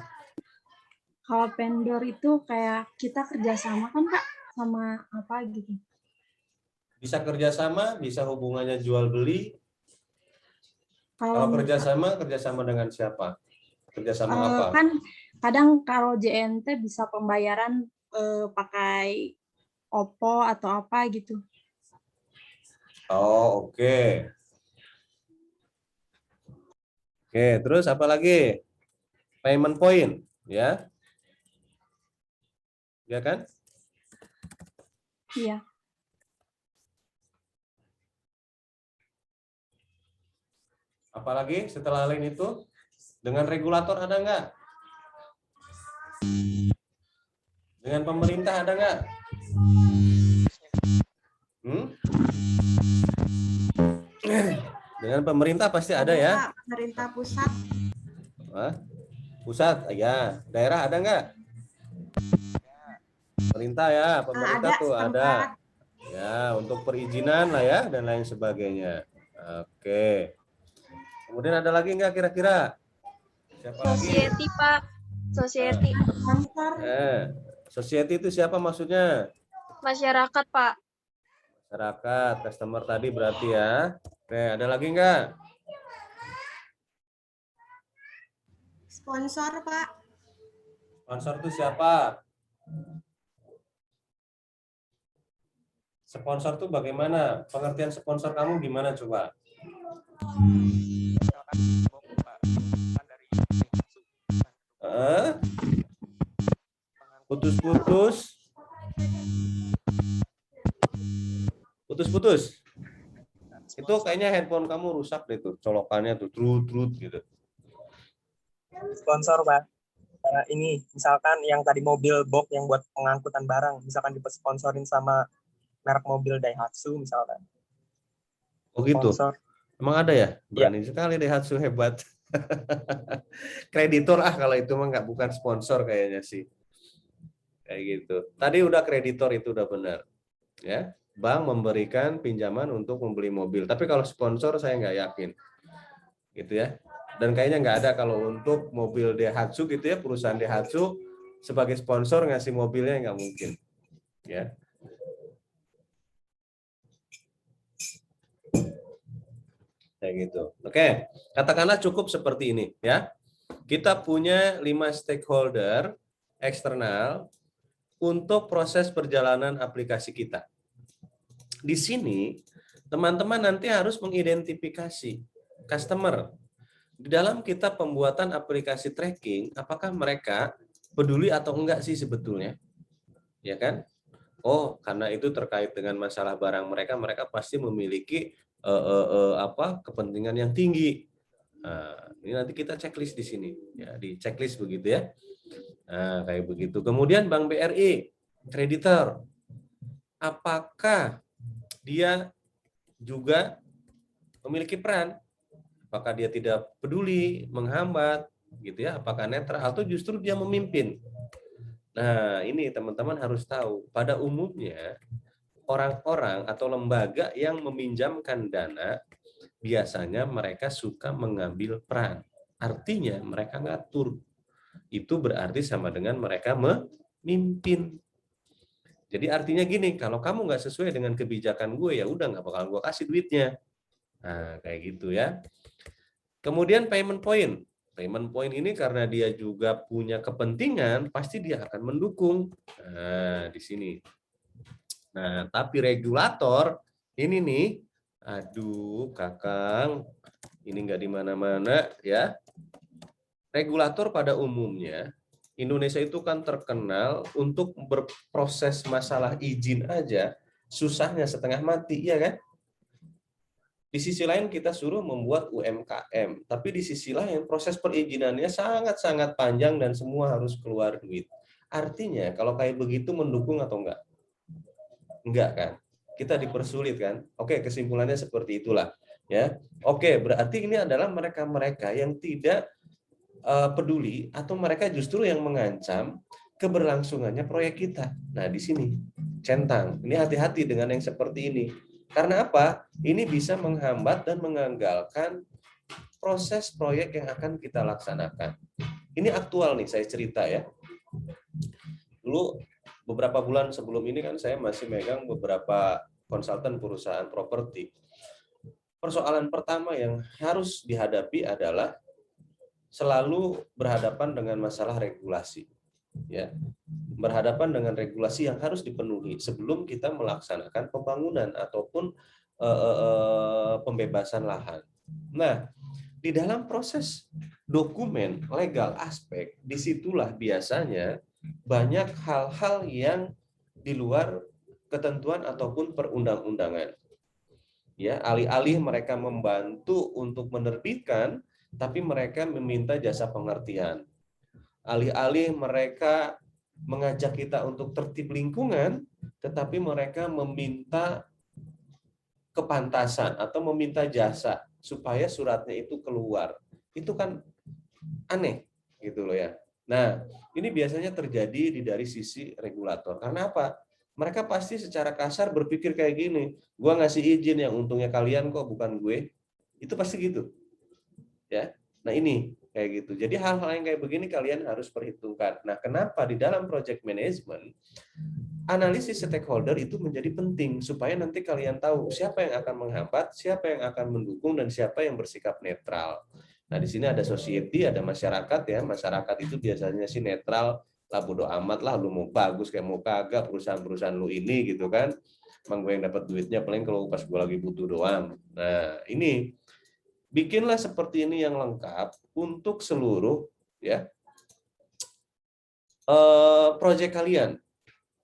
Kalau vendor itu kayak kita kerjasama kan, Pak, sama apa gitu. Bisa kerjasama, bisa hubungannya jual beli. Kalau kerjasama dengan siapa? Kerjasama apa? Kan kadang kalau JNT bisa pembayaran pakai OPPO atau apa gitu. Oh, oke. Oke, terus apa lagi? Payment point, ya. Ya kan? Iya. Apalagi setelah lain itu? Dengan regulator ada nggak? Dengan pemerintah ada nggak? Dengan pemerintah pasti ada ya? Pemerintah pusat. Pusat, ya. Daerah ada nggak? Pemerintah ya, pemerintah ada, tuh ada. Ya, untuk perizinan lah ya, dan lain sebagainya. Oke. Kemudian ada lagi nggak kira-kira? Society, Pak. Society. Society itu siapa maksudnya? Masyarakat, Pak. Masyarakat, customer tadi berarti ya. Oke, ada lagi nggak? Sponsor, Pak. Sponsor itu siapa? Sponsor itu bagaimana? Pengertian sponsor kamu gimana coba? Putus-putus. Putus-putus. Itu kayaknya handphone kamu rusak deh tuh, colokannya tuh, trut gitu. Sponsor, Pak. Ini misalkan yang tadi mobil box yang buat pengangkutan barang, misalkan disponsorin sama merek mobil Daihatsu misalkan. Oh gitu. Sponsor. Emang ada ya? Berani sekali Daihatsu, hebat. Kreditor kalau itu mah nggak, bukan sponsor kayaknya sih. Kayak gitu. Tadi udah kreditor, itu udah benar. Ya, bank memberikan pinjaman untuk membeli mobil. Tapi kalau sponsor saya nggak yakin. Gitu ya. Dan kayaknya nggak ada kalau untuk mobil Daihatsu gitu ya, perusahaan Daihatsu sebagai sponsor ngasih mobilnya, nggak mungkin. Ya. Kayak gitu. Oke, katakanlah cukup seperti ini ya. Kita punya 5 stakeholder eksternal untuk proses perjalanan aplikasi kita. Di sini teman-teman nanti harus mengidentifikasi customer. Di dalam kita pembuatan aplikasi tracking, apakah mereka peduli atau enggak sih sebetulnya? Ya kan? Oh, karena itu terkait dengan masalah barang mereka, mereka pasti memiliki kepentingan yang tinggi. Nah, ini nanti kita checklist di sini, ya, di checklist begitu ya. Nah, kayak begitu. Kemudian Bank BRI, kreditor, apakah dia juga memiliki peran? Apakah dia tidak peduli, menghambat, gitu ya? Apakah netral atau justru dia memimpin? Nah, ini teman-teman harus tahu. Pada umumnya orang-orang atau lembaga yang meminjamkan dana biasanya mereka suka mengambil peran. Artinya mereka ngatur. Itu berarti sama dengan mereka memimpin. Jadi artinya gini, kalau kamu nggak sesuai dengan kebijakan gue, ya udah nggak bakal gue kasih duitnya. Nah, kayak gitu ya. Kemudian payment point. Payment point ini karena dia juga punya kepentingan, pasti dia akan mendukung. Nah, di sini. Nah, tapi regulator ini nih, aduh Kakang, ini nggak di mana-mana ya. Regulator pada umumnya, Indonesia itu kan terkenal untuk berproses masalah izin aja, susahnya setengah mati, iya kan? Di sisi lain kita suruh membuat UMKM, tapi di sisi lain proses perizinannya sangat-sangat panjang dan semua harus keluar duit. Artinya kalau kayak begitu mendukung atau enggak? Enggak kan? Kita dipersulit kan? Oke, kesimpulannya seperti itulah. Ya, oke, berarti ini adalah mereka-mereka yang tidak peduli atau mereka justru yang mengancam keberlangsungannya proyek kita. Nah, di sini centang. Ini hati-hati dengan yang seperti ini. Karena apa? Ini bisa menghambat dan menganggalkan proses proyek yang akan kita laksanakan. Ini aktual nih, saya cerita ya. Dulu beberapa bulan sebelum ini kan saya masih megang beberapa konsultan perusahaan properti. Persoalan pertama yang harus dihadapi adalah selalu berhadapan dengan masalah regulasi, ya, berhadapan dengan regulasi yang harus dipenuhi sebelum kita melaksanakan pembangunan ataupun pembebasan lahan. Nah, di dalam proses dokumen legal aspek, disitulah biasanya banyak hal-hal yang di luar ketentuan ataupun perundang-undangan. Ya, alih-alih mereka membantu untuk menerbitkan, tapi mereka meminta jasa pengertian. Alih-alih mereka mengajak kita untuk tertib lingkungan, tetapi mereka meminta kepantasan atau meminta jasa supaya suratnya itu keluar. Itu kan aneh gitu loh ya. Nah, ini biasanya terjadi dari sisi regulator. Karena apa? Mereka pasti secara kasar berpikir kayak gini, gua ngasih izin yang untungnya kalian kok, bukan gue. Itu pasti gitu. Ya, nah ini kayak gitu. Jadi hal-hal yang kayak begini kalian harus perhitungkan. Nah, kenapa di dalam project management analisis stakeholder itu menjadi penting supaya nanti kalian tahu siapa yang akan menghambat, siapa yang akan mendukung, dan siapa yang bersikap netral. Nah, di sini ada society, ada masyarakat ya. Masyarakat itu biasanya sih netral, lah bodo amat lah, lu mau bagus kayak mau kagak, perusahaan lu ini gitu kan, emang gue yang dapat duitnya paling kalau pas gue lagi butuh doang. Nah ini bikinlah seperti ini yang lengkap untuk seluruh ya proyek kalian,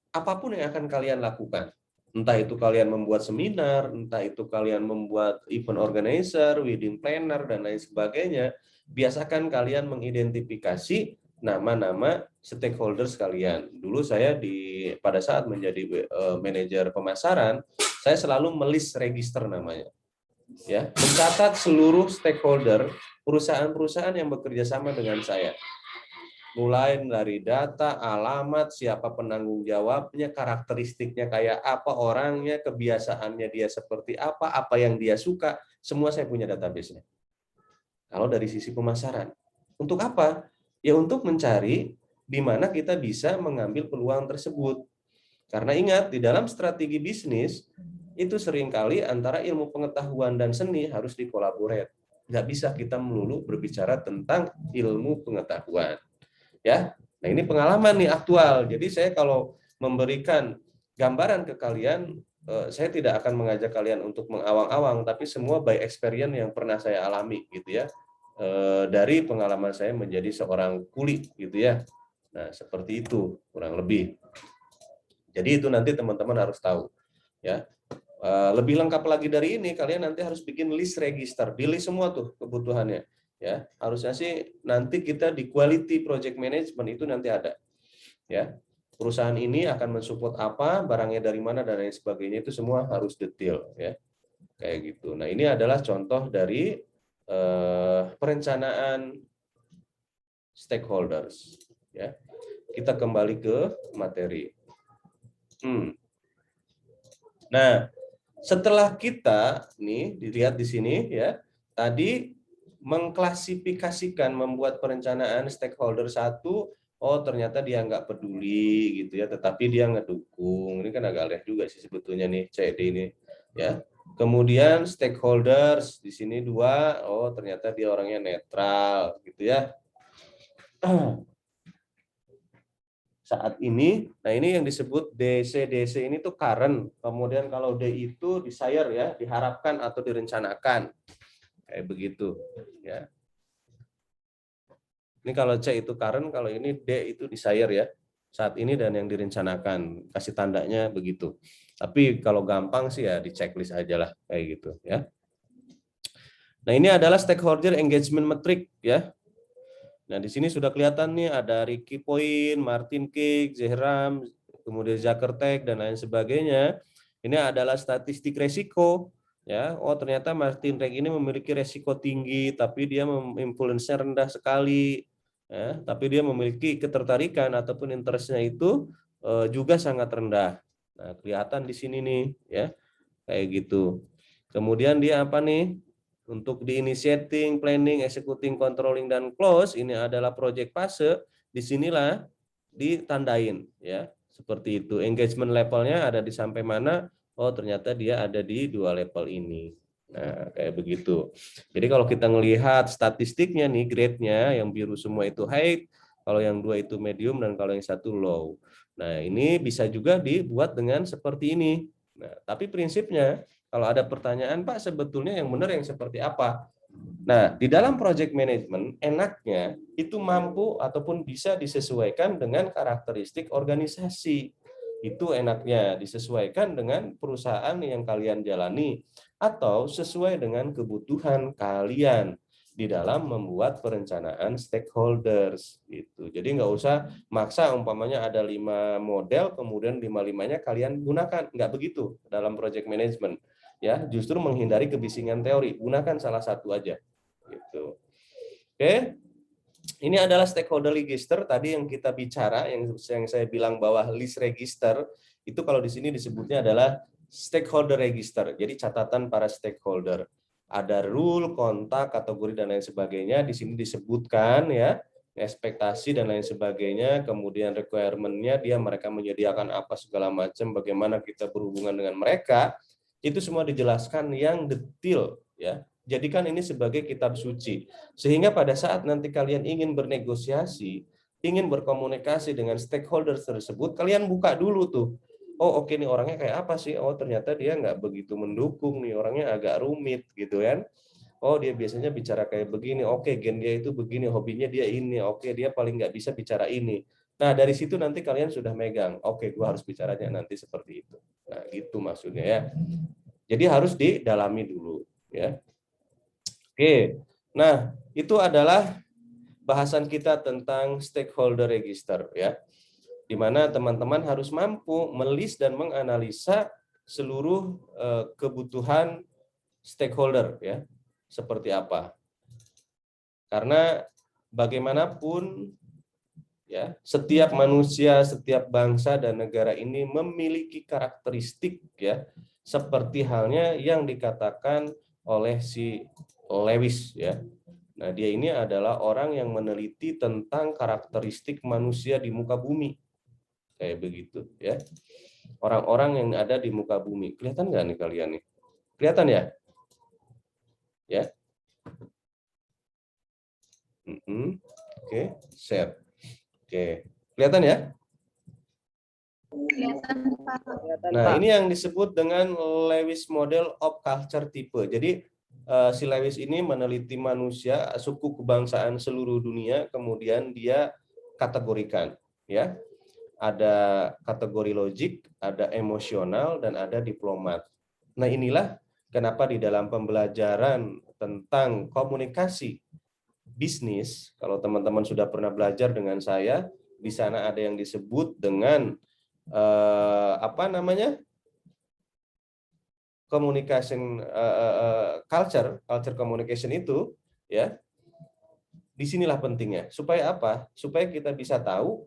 apapun yang akan kalian lakukan. Entah itu kalian membuat seminar, entah itu kalian membuat event organizer, wedding planner, dan lain sebagainya, biasakan kalian mengidentifikasi nama-nama stakeholders kalian. Dulu saya pada saat menjadi manajer pemasaran, saya selalu melist register namanya. Ya, mencatat seluruh stakeholder perusahaan-perusahaan yang bekerja sama dengan saya. Mulai dari data, alamat, siapa penanggung jawabnya, karakteristiknya kayak apa, orangnya, kebiasaannya dia seperti apa yang dia suka, semua saya punya database-nya. Kalau dari sisi pemasaran. Untuk apa? Ya untuk mencari di mana kita bisa mengambil peluang tersebut. Karena ingat, di dalam strategi bisnis, itu seringkali antara ilmu pengetahuan dan seni harus dikolaborate. Nggak bisa kita melulu berbicara tentang ilmu pengetahuan. Ya, nah ini pengalaman nih aktual. Jadi saya kalau memberikan gambaran ke kalian, saya tidak akan mengajak kalian untuk mengawang-awang, tapi semua by experience yang pernah saya alami gitu ya, dari pengalaman saya menjadi seorang kuli gitu ya. Nah seperti itu kurang lebih. Jadi itu nanti teman-teman harus tahu ya. Lebih lengkap lagi dari ini, kalian nanti harus bikin list register, pilih semua tuh kebutuhannya. Ya, harusnya sih nanti kita di quality project management itu nanti ada. Ya, perusahaan ini akan mensupport apa, barangnya dari mana dan lain sebagainya, itu semua harus detail ya. Kayak gitu. Nah, ini adalah contoh dari perencanaan stakeholders ya. Kita kembali ke materi. Nah, setelah kita nih dilihat di sini ya, tadi mengklasifikasikan, membuat perencanaan stakeholder satu, oh ternyata dia nggak peduli gitu ya, tetapi dia ngedukung. Ini kan agak aneh juga sih sebetulnya nih CD ini ya. Kemudian stakeholders di sini 2, oh ternyata dia orangnya netral gitu ya. Saat ini, nah ini yang disebut DC ini tuh current, kemudian kalau D itu desire ya, diharapkan atau direncanakan, kayak begitu ya. Ini kalau C itu current, kalau ini D itu desire ya, saat ini dan yang direncanakan, kasih tandanya begitu. Tapi kalau gampang sih ya di checklist aja lah kayak gitu ya. Nah ini adalah stakeholder engagement metric ya. Nah, di sini sudah kelihatan nih ada Ricky Point, Martin Cake, Zehram, kemudian Zakertek dan lain sebagainya. Ini adalah statistik resiko ya. Oh, ternyata Martin Cake ini memiliki resiko tinggi tapi dia influence-nya rendah sekali ya, tapi dia memiliki ketertarikan ataupun interest-nya itu juga sangat rendah. Nah, kelihatan di sini nih ya. Kayak gitu. Kemudian dia apa nih? Untuk di initiating, planning, executing, controlling, dan close, ini adalah project fase, disinilah ditandain ya, seperti itu. Engagement levelnya ada di sampai mana, oh ternyata dia ada di 2 level ini. Nah, kayak begitu. Jadi kalau kita melihat statistiknya nih, grade-nya, yang biru semua itu high, kalau yang 2 itu medium, dan kalau yang 1 low. Nah, ini bisa juga dibuat dengan seperti ini. Nah, tapi prinsipnya, kalau ada pertanyaan, Pak, sebetulnya yang benar yang seperti apa? Nah, di dalam project management, enaknya itu mampu ataupun bisa disesuaikan dengan karakteristik organisasi. Itu enaknya disesuaikan dengan perusahaan yang kalian jalani atau sesuai dengan kebutuhan kalian di dalam membuat perencanaan stakeholders gitu. Jadi nggak usah maksa umpamanya ada 5 model kemudian 5-5-nya kalian gunakan, nggak begitu dalam project management ya, justru menghindari kebisingan teori, gunakan salah satu aja gitu. Oke. Ini adalah stakeholder register tadi yang kita bicara, yang saya bilang bahwa list register itu kalau di sini disebutnya adalah stakeholder register. Jadi catatan para stakeholder. Ada rule, kontak, kategori dan lain sebagainya. Di sini disebutkan ya, ekspektasi dan lain sebagainya. Kemudian requirement-nya mereka menyediakan apa segala macam, bagaimana kita berhubungan dengan mereka. Itu semua dijelaskan yang detail ya. Jadikan ini sebagai kitab suci. Sehingga pada saat nanti kalian ingin bernegosiasi, ingin berkomunikasi dengan stakeholders tersebut, kalian buka dulu tuh. Oh oke nih orangnya kayak apa sih? Oh ternyata dia nggak begitu mendukung nih, orangnya agak rumit gitu kan. Oh dia biasanya bicara kayak begini, oke gen dia itu begini, hobinya dia ini, oke dia paling nggak bisa bicara ini. Nah dari situ nanti kalian sudah megang, oke gua harus bicaranya nanti seperti itu. Nah gitu maksudnya ya. Jadi harus didalami dulu ya. Oke, nah itu adalah bahasan kita tentang stakeholder register ya. Di mana teman-teman harus mampu melis dan menganalisa seluruh kebutuhan stakeholder ya. Seperti apa? Karena bagaimanapun ya, setiap manusia, setiap bangsa dan negara ini memiliki karakteristik ya, seperti halnya yang dikatakan oleh si Lewis ya. Nah, dia ini adalah orang yang meneliti tentang karakteristik manusia di muka bumi. Kayak begitu ya. Orang-orang yang ada di muka bumi. Kelihatan nggak nih kalian nih? Kelihatan ya? Ya. Oke, share. Oke, kelihatan ya? Kelihatan, Pak. Nah, ini yang disebut dengan Lewis Model of Culture Type. Jadi si Lewis ini meneliti manusia, suku kebangsaan seluruh dunia, kemudian dia kategorikan, ya. Ada kategori logik, ada emosional, dan ada diplomat. Nah, inilah kenapa di dalam pembelajaran tentang komunikasi bisnis, kalau teman-teman sudah pernah belajar dengan saya, di sana ada yang disebut dengan apa namanya, communication culture communication itu, ya. Disinilah pentingnya. Supaya apa? Supaya kita bisa tahu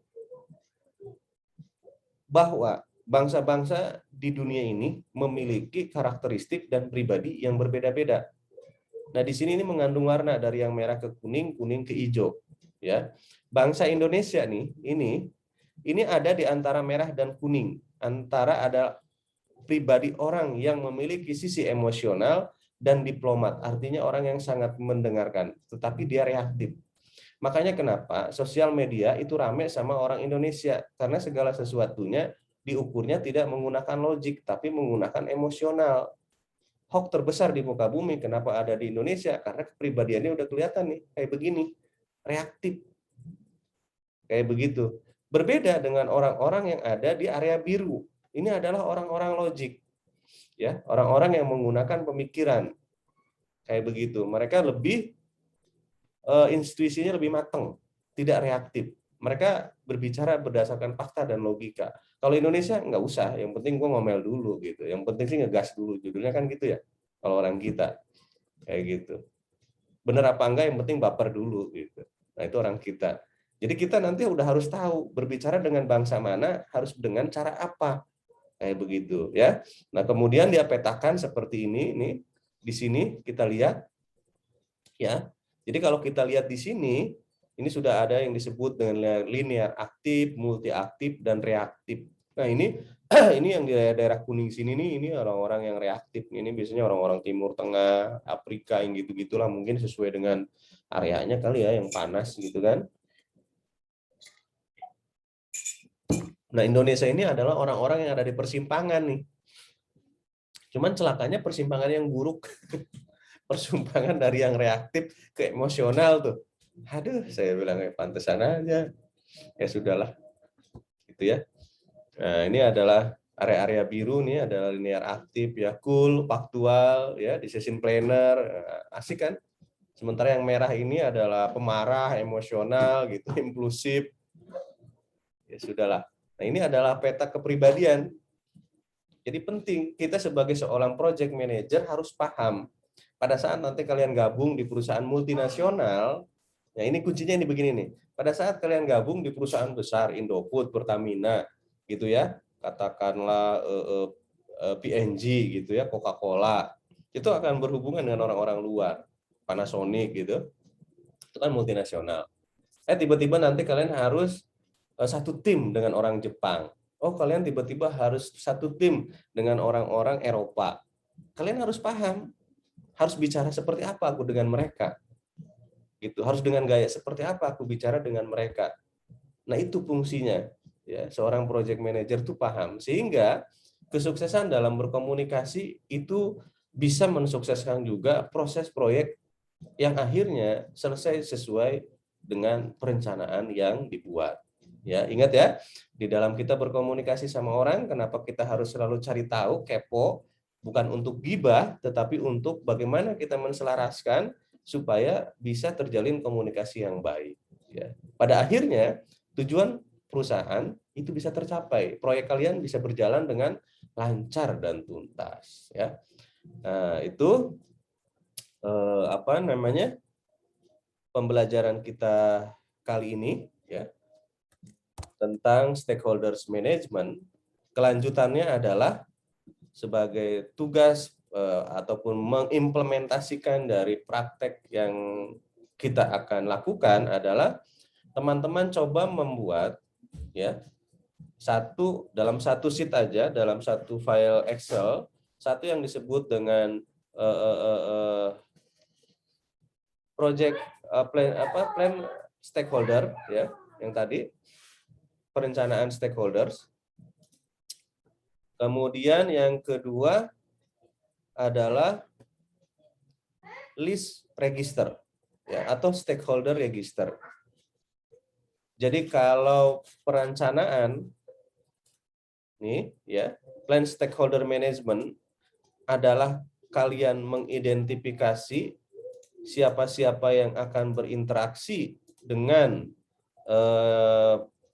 bahwa bangsa-bangsa di dunia ini memiliki karakteristik dan pribadi yang berbeda-beda. Nah, di sini ini mengandung warna dari yang merah ke kuning, kuning ke hijau, ya. Bangsa Indonesia nih, ini ada di antara merah dan kuning, antara ada pribadi orang yang memiliki sisi emosional dan diplomat, artinya orang yang sangat mendengarkan, tetapi dia reaktif. Makanya kenapa sosial media itu rame sama orang Indonesia, karena segala sesuatunya diukurnya tidak menggunakan logik, tapi menggunakan emosional. Hoax terbesar di muka bumi, kenapa ada di Indonesia? Karena kepribadiannya udah kelihatan nih, kayak begini, reaktif. Kayak begitu. Berbeda dengan orang-orang yang ada di area biru. Ini adalah orang-orang logik. Ya, orang-orang yang menggunakan pemikiran. Kayak begitu. Mereka lebih intuisinya lebih matang, tidak reaktif. Mereka berbicara berdasarkan fakta dan logika. Kalau Indonesia nggak usah, yang penting gue ngomel dulu gitu. Yang penting sih ngegas dulu, judulnya kan gitu ya. Kalau orang kita kayak gitu. Bener apa enggak, yang penting baper dulu gitu. Nah, itu orang kita. Jadi kita nanti udah harus tahu berbicara dengan bangsa mana, harus dengan cara apa. Kayak begitu ya. Nah, kemudian dia petakan seperti ini nih. Di sini kita lihat ya. Jadi kalau kita lihat di sini, ini sudah ada yang disebut dengan linear aktif, multi aktif, dan reaktif. Nah ini yang di daerah kuning sini nih, ini orang-orang yang reaktif. Ini biasanya orang-orang Timur Tengah, Afrika, yang gitu-gitulah, mungkin sesuai dengan areanya kali ya, yang panas gitu kan. Nah Indonesia ini adalah orang-orang yang ada di persimpangan nih. Cuman celakanya persimpangan yang buruk. Persimpangan dari yang reaktif ke emosional tuh. Aduh, saya bilang pantesan aja. Ya sudahlah. Gitu ya. Nah, ini adalah area-area biru nih, adalah linear aktif ya, cool, faktual ya, decision planner. Asik kan? Sementara yang merah ini adalah pemarah, emosional gitu, impulsif. Ya sudahlah. Nah, ini adalah peta kepribadian. Jadi penting kita sebagai seorang project manager harus paham pada saat nanti kalian gabung di perusahaan multinasional, ya ini kuncinya ini begini nih. Pada saat kalian gabung di perusahaan besar, Indofood, Pertamina, gitu ya, katakanlah P&G gitu ya, Coca-Cola, itu akan berhubungan dengan orang-orang luar, Panasonic gitu, itu kan multinasional. Tiba-tiba nanti kalian harus satu tim dengan orang Jepang. Oh, kalian tiba-tiba harus satu tim dengan orang-orang Eropa. Kalian harus paham. Harus bicara seperti apa aku dengan mereka, gitu. Harus dengan gaya seperti apa aku bicara dengan mereka. Nah, itu fungsinya. Ya, seorang project manager itu paham. Sehingga kesuksesan dalam berkomunikasi itu bisa mensukseskan juga proses proyek yang akhirnya selesai sesuai dengan perencanaan yang dibuat. Ya, ingat ya, di dalam kita berkomunikasi sama orang, kenapa kita harus selalu cari tahu, kepo, bukan untuk gibah, tetapi untuk bagaimana kita menselaraskan supaya bisa terjalin komunikasi yang baik. Ya. Pada akhirnya, tujuan perusahaan itu bisa tercapai, proyek kalian bisa berjalan dengan lancar dan tuntas. Ya. Nah, itu pembelajaran kita kali ini ya tentang stakeholders management. Kelanjutannya adalah sebagai tugas ataupun mengimplementasikan dari praktek yang kita akan lakukan adalah teman-teman coba membuat ya dalam satu sheet aja, dalam satu file Excel, satu yang disebut dengan project plan stakeholder ya, yang tadi perencanaan stakeholders. Kemudian yang kedua adalah list register ya, atau stakeholder register. Jadi kalau perencanaan nih ya, plan stakeholder management adalah kalian mengidentifikasi siapa-siapa yang akan berinteraksi dengan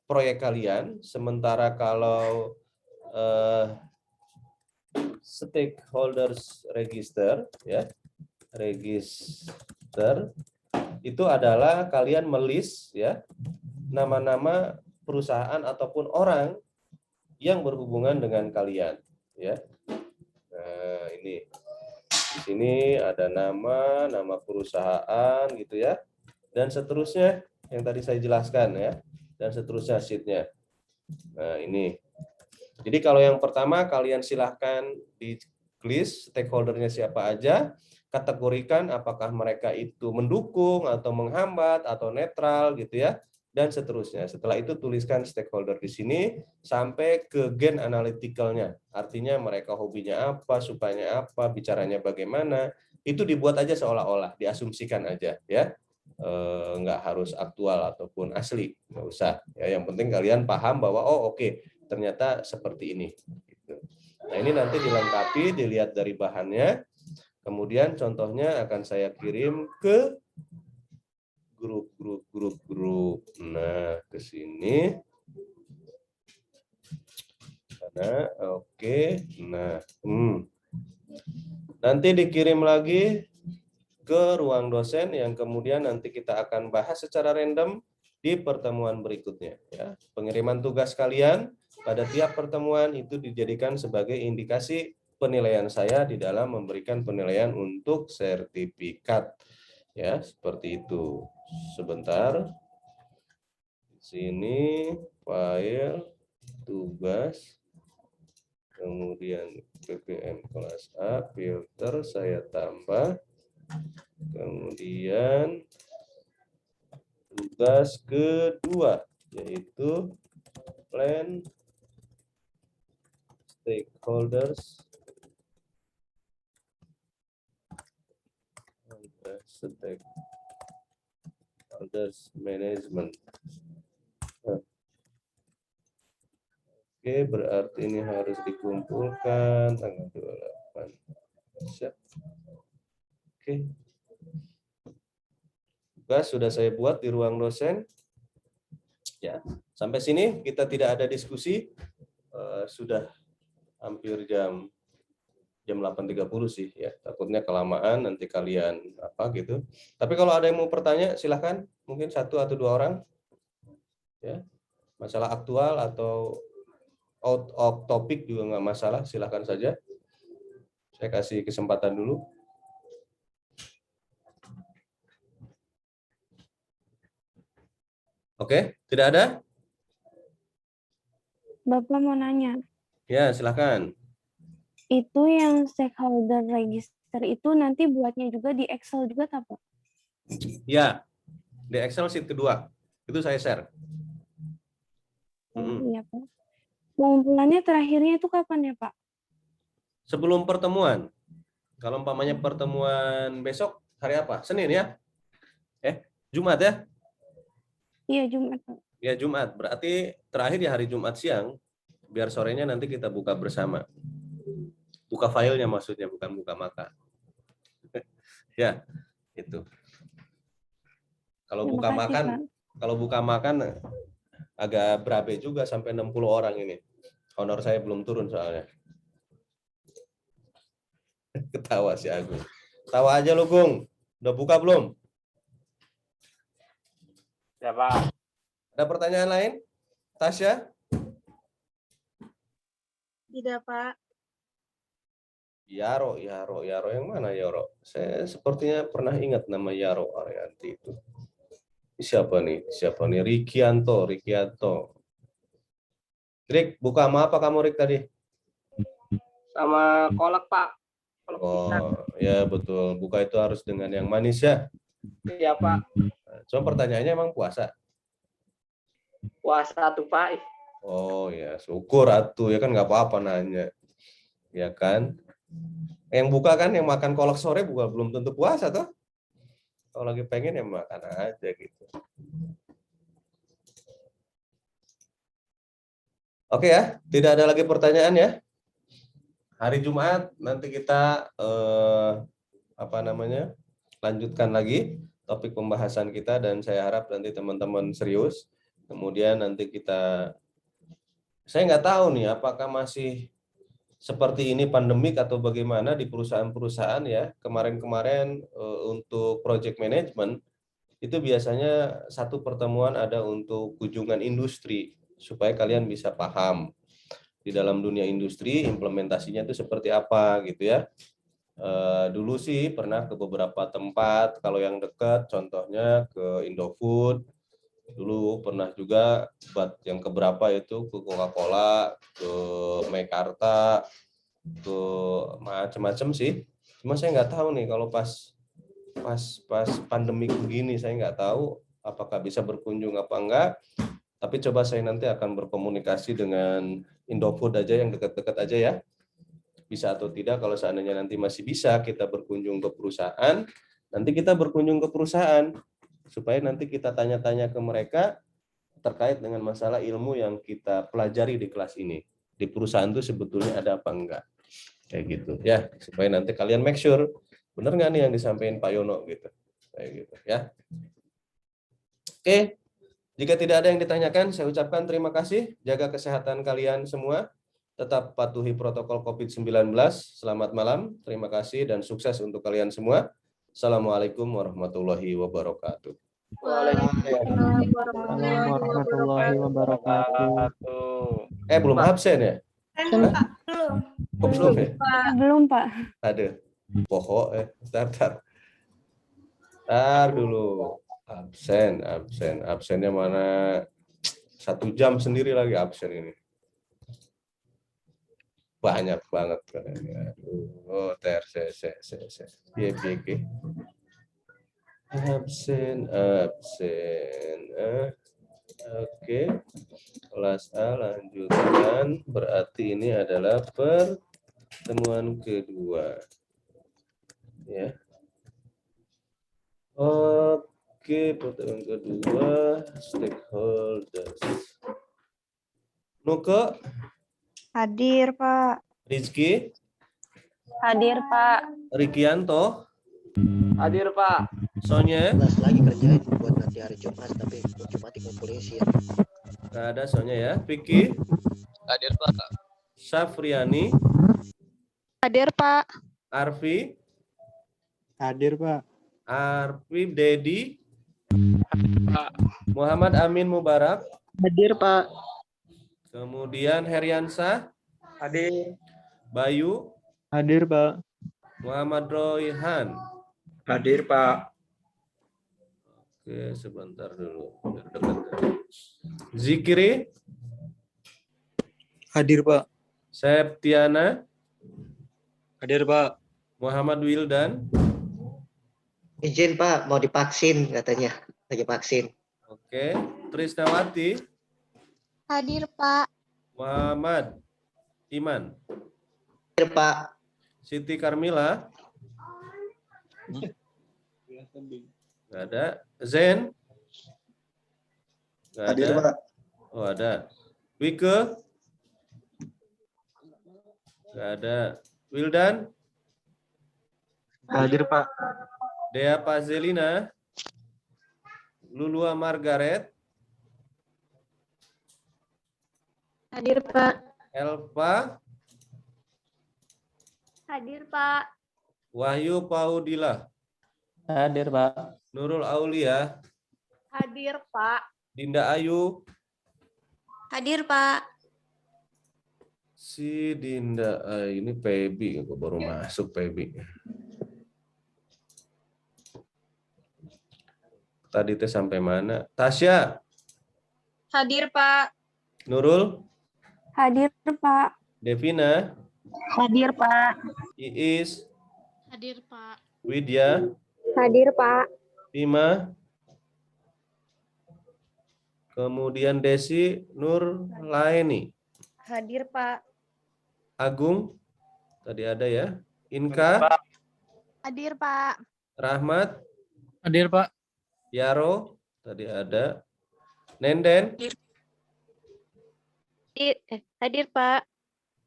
proyek kalian, sementara kalau stakeholders register ya, register itu adalah kalian melis ya nama-nama perusahaan ataupun orang yang berhubungan dengan kalian ya. Nah, ini di sini ada nama perusahaan gitu ya, dan seterusnya yang tadi saya jelaskan ya, dan seterusnya sheet-nya. Nah, ini. Jadi kalau yang pertama kalian silahkan di list stakeholdernya siapa aja, kategorikan apakah mereka itu mendukung atau menghambat atau netral gitu ya, dan seterusnya. Setelah itu tuliskan stakeholder di sini sampai ke gen analytical-nya. Artinya mereka hobinya apa, sukanya apa, bicaranya bagaimana. Itu dibuat aja seolah-olah, diasumsikan aja ya. Nggak harus aktual ataupun asli, nggak usah. Ya, yang penting kalian paham bahwa oh oke, ternyata seperti ini. Nah, ini nanti dilengkapi, dilihat dari bahannya. Kemudian contohnya akan saya kirim ke grup. Nah, ke sini. Nah, oke. Nah, nanti dikirim lagi ke ruang dosen yang kemudian nanti kita akan bahas secara random di pertemuan berikutnya. Ya. Pengiriman tugas kalian pada tiap pertemuan itu dijadikan sebagai indikasi penilaian saya di dalam memberikan penilaian untuk sertifikat. Ya, seperti itu. Sebentar. Sini file tugas, kemudian PPM kelas A, filter saya tambah, kemudian tugas kedua yaitu plan stakeholders management. Oke, berarti ini harus dikumpulkan tanggal 28. Siap. Oke. Tugas sudah saya buat di ruang dosen. Ya, sampai sini kita tidak ada diskusi. Sudah hampir jam 8.30 sih ya. Takutnya kelamaan nanti kalian apa gitu. Tapi kalau ada yang mau bertanya silahkan, mungkin 1 atau 2 orang. Ya. Masalah aktual atau out of topic juga nggak masalah, silahkan saja. Saya kasih kesempatan dulu. Oke, tidak ada? Bapak mau nanya, Ya, silahkan. itu yang stakeholder register itu nanti buatnya juga di Excel juga, tak, Pak? Ya, di Excel sheet kedua. Itu saya share. Iya, Pak. Pengumpulannya terakhirnya itu kapan ya, Pak? Sebelum pertemuan. Kalau umpamanya pertemuan besok hari apa? Senin ya? Jumat ya? Iya, Jumat, Pak. Ya Jumat. Berarti terakhir ya hari Jumat siang. Biar sorenya nanti kita buka bersama. Buka filenya maksudnya, bukan buka maka. Ya, itu. Kalau Terima buka kasih, makan, Pak. kalau buka makan agak berabe juga sampai 60 orang ini. Honor saya belum turun soalnya. Ketawa si Agung. Tawa aja lu, Gung. Udah buka belum? Ya Pak. Ada pertanyaan lain? Tasya? Tidak, Pak. Yaro yang mana Yaro? Saya sepertinya pernah ingat nama Yaro Arianti itu. Siapa nih? Rikianto. Rik, buka sama apa kamu Rik tadi? Sama kolak, Pak. Kolak pisang. Oh, ya betul. Buka itu harus dengan yang manis ya. Iya, Pak. Cuma pertanyaannya emang puasa? Puasa tuh, Pak. Oh ya, syukur atuh ya kan nggak apa-apa nanya. Ya kan? Yang buka kan yang makan kolak sore bukan belum tentu puasa tuh. Kalau lagi pengen ya makan aja gitu. Oke ya, tidak ada lagi pertanyaan ya. Hari Jumat nanti kita lanjutkan lagi topik pembahasan kita dan saya harap nanti teman-teman serius. Kemudian nanti saya nggak tahu nih apakah masih seperti ini pandemik atau bagaimana di perusahaan-perusahaan ya. Kemarin-kemarin untuk project management itu biasanya satu pertemuan ada untuk kunjungan industri supaya kalian bisa paham di dalam dunia industri implementasinya itu seperti apa gitu ya. Dulu sih pernah ke beberapa tempat, kalau yang dekat contohnya ke Indofood, dulu pernah juga buat yang keberapa itu ke Coca-Cola, ke Mekarta, ke macam-macam sih. Cuma saya nggak tahu nih kalau pas pandemi begini saya nggak tahu apakah bisa berkunjung apa enggak. Tapi coba saya nanti akan berkomunikasi dengan Indofood aja yang dekat-dekat aja ya. Bisa atau tidak, kalau seandainya nanti masih bisa kita berkunjung ke perusahaan, nanti kita berkunjung ke perusahaan supaya nanti kita tanya-tanya ke mereka terkait dengan masalah ilmu yang kita pelajari di kelas ini. Di perusahaan itu sebetulnya ada apa enggak. Kayak gitu ya, supaya nanti kalian make sure benar nggak nih yang disampaikan Pak Yono gitu. Kayak gitu ya. Oke. Jika tidak ada yang ditanyakan, saya ucapkan terima kasih. Jaga kesehatan kalian semua. Tetap patuhi protokol COVID-19. Selamat malam. Terima kasih dan sukses untuk kalian semua. Assalamualaikum warahmatullahi wabarakatuh. Waalaikumsalam warahmatullahi wabarakatuh. Belum absen ya? Kok belum ya? Belum, Pak. Ada. Pokok Tar dulu. Absennya mana? 1 jam sendiri lagi absen ini. Banyak banget katanya. Oh, PG. Absen. Oke. Kelas A lanjutkan. Berarti ini adalah pertemuan kedua. Ya. Oke, pertemuan kedua stakeholders. Nuke, Hadir, Pak. Rizky, Hadir, Pak. Rikianto, Hadir Pak. Sonya, Kelas lagi kerjain buat nanti hari Jumat, tapi Jumat dikumpulin sih ya. nggak ada Sonya ya. Vicky, Hadir Pak. Safriani, Hadir, Pak. Arfi, Hadir, Pak. Dedi, Muhammad Amin Mubarak, Hadir, Pak. kemudian Heriansa, Hadir. Bayu, Hadir, Pak. Muhammad Royhan. Hadir, Pak. Oke, sebentar dulu. Biar dekat. Zikri, Hadir, Pak. Septiana, Hadir, Pak. Muhammad Wildan. Izin Pak, mau divaksin katanya, lagi vaksin. Oke, Trisnawati, Hadir, Pak. Muhammad Iman. Hadir, Pak. Siti Karmila. Nggak ada. Zen. Nggak Hadir, ada. Pak. Oh, ada. Wike. Nggak ada. Wildan. Hadir, Pak. Dea Pazelina. Lulua Margaret. Hadir, Pak. Elva. Hadir, Pak. Wahyu Paudila. Hadir, Pak. Nurul Aulia. Hadir, Pak. Dinda Ayu. Hadir, Pak. Si Dinda ini Pebi, aku baru masuk Pebi. Tadi teh sampai mana? Tasya. Hadir, Pak. Nurul. Hadir, Pak. Devina. Hadir, Pak. Iis. Hadir, Pak. Widya. Hadir, Pak. Bima. Kemudian Desi Nur Laeni. Hadir, Pak. Agung. Tadi ada ya. Inka. Hadir, Pak. Rahmat. Hadir, Pak. Yaro. Tadi ada. Nenden. Hadir, Pak.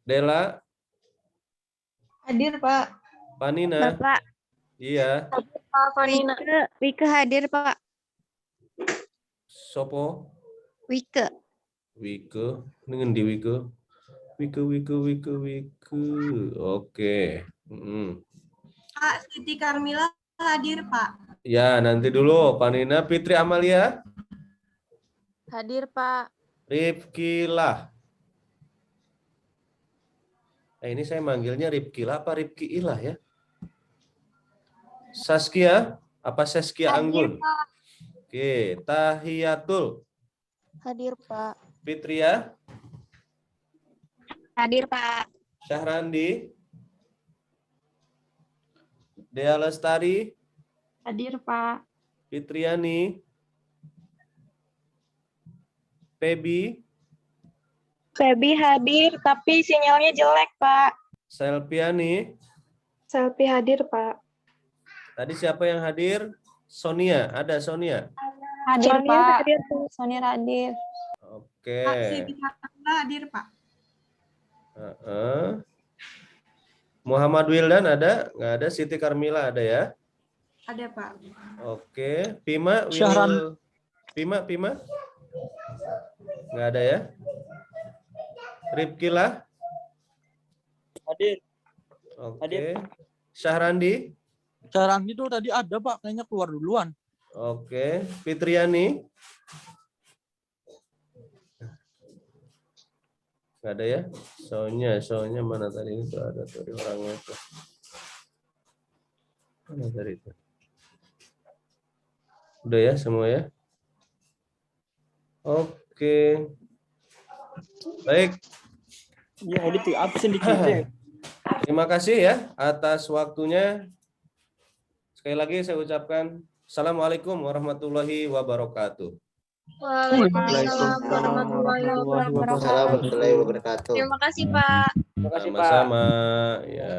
Dela. Hadir, Pak. Panina. Bapak. Iya. Pak Fanina. Wike hadir, Pak. Sopo. Wike. Wike. Dengan di Wike. Wike. Oke. Pak, Siti Karmila hadir, Pak. Ya, nanti dulu. Panina. Fitri Amalia. Hadir, Pak. Rifkilah. Ini saya manggilnya Rifkilah apa Rifki Ilah ya? Saskia. Apa Saskia Anggun? Oke. Tahiyatul. Hadir, Pak. Fitria. Hadir, Pak. Syahrandi. Dea Lestari. Hadir, Pak. Fitriani. Pebi. Febi hadir, tapi sinyalnya jelek, Pak. Selpiani. Selfie hadir, Pak. Tadi siapa yang hadir? Sonia. Ada Sonia. Hadir, Sonia Pak. hadir, Pak. Sonia hadir. Oke. Pak, Siti Karmila hadir, Pak. Muhammad Wildan ada? Nggak ada. Siti Karmila ada ya? Ada, Pak. Oke. Pima. Syahran. Pima. Nggak ada ya? Rifkilah. Hadir. Oke. Hadir. Syahrandi. Sekarang itu tadi ada, Pak. Kayaknya keluar duluan. Oke. Fitriani. Nggak ada ya? Soalnya mana tadi itu ada tadi orangnya tuh. Mana tadi itu? Udah ya semua ya? Oke. Baik. Iya, itu absen di kita. Terima kasih ya atas waktunya. Sekali lagi saya ucapkan Assalamualaikum warahmatullahi wabarakatuh. Waalaikumsalam warahmatullahi wabarakatuh. Assalamualaikum warahmatullahi wabarakatuh. Terima kasih, Pak. Terima kasih, Pak. Sama-sama. Ya.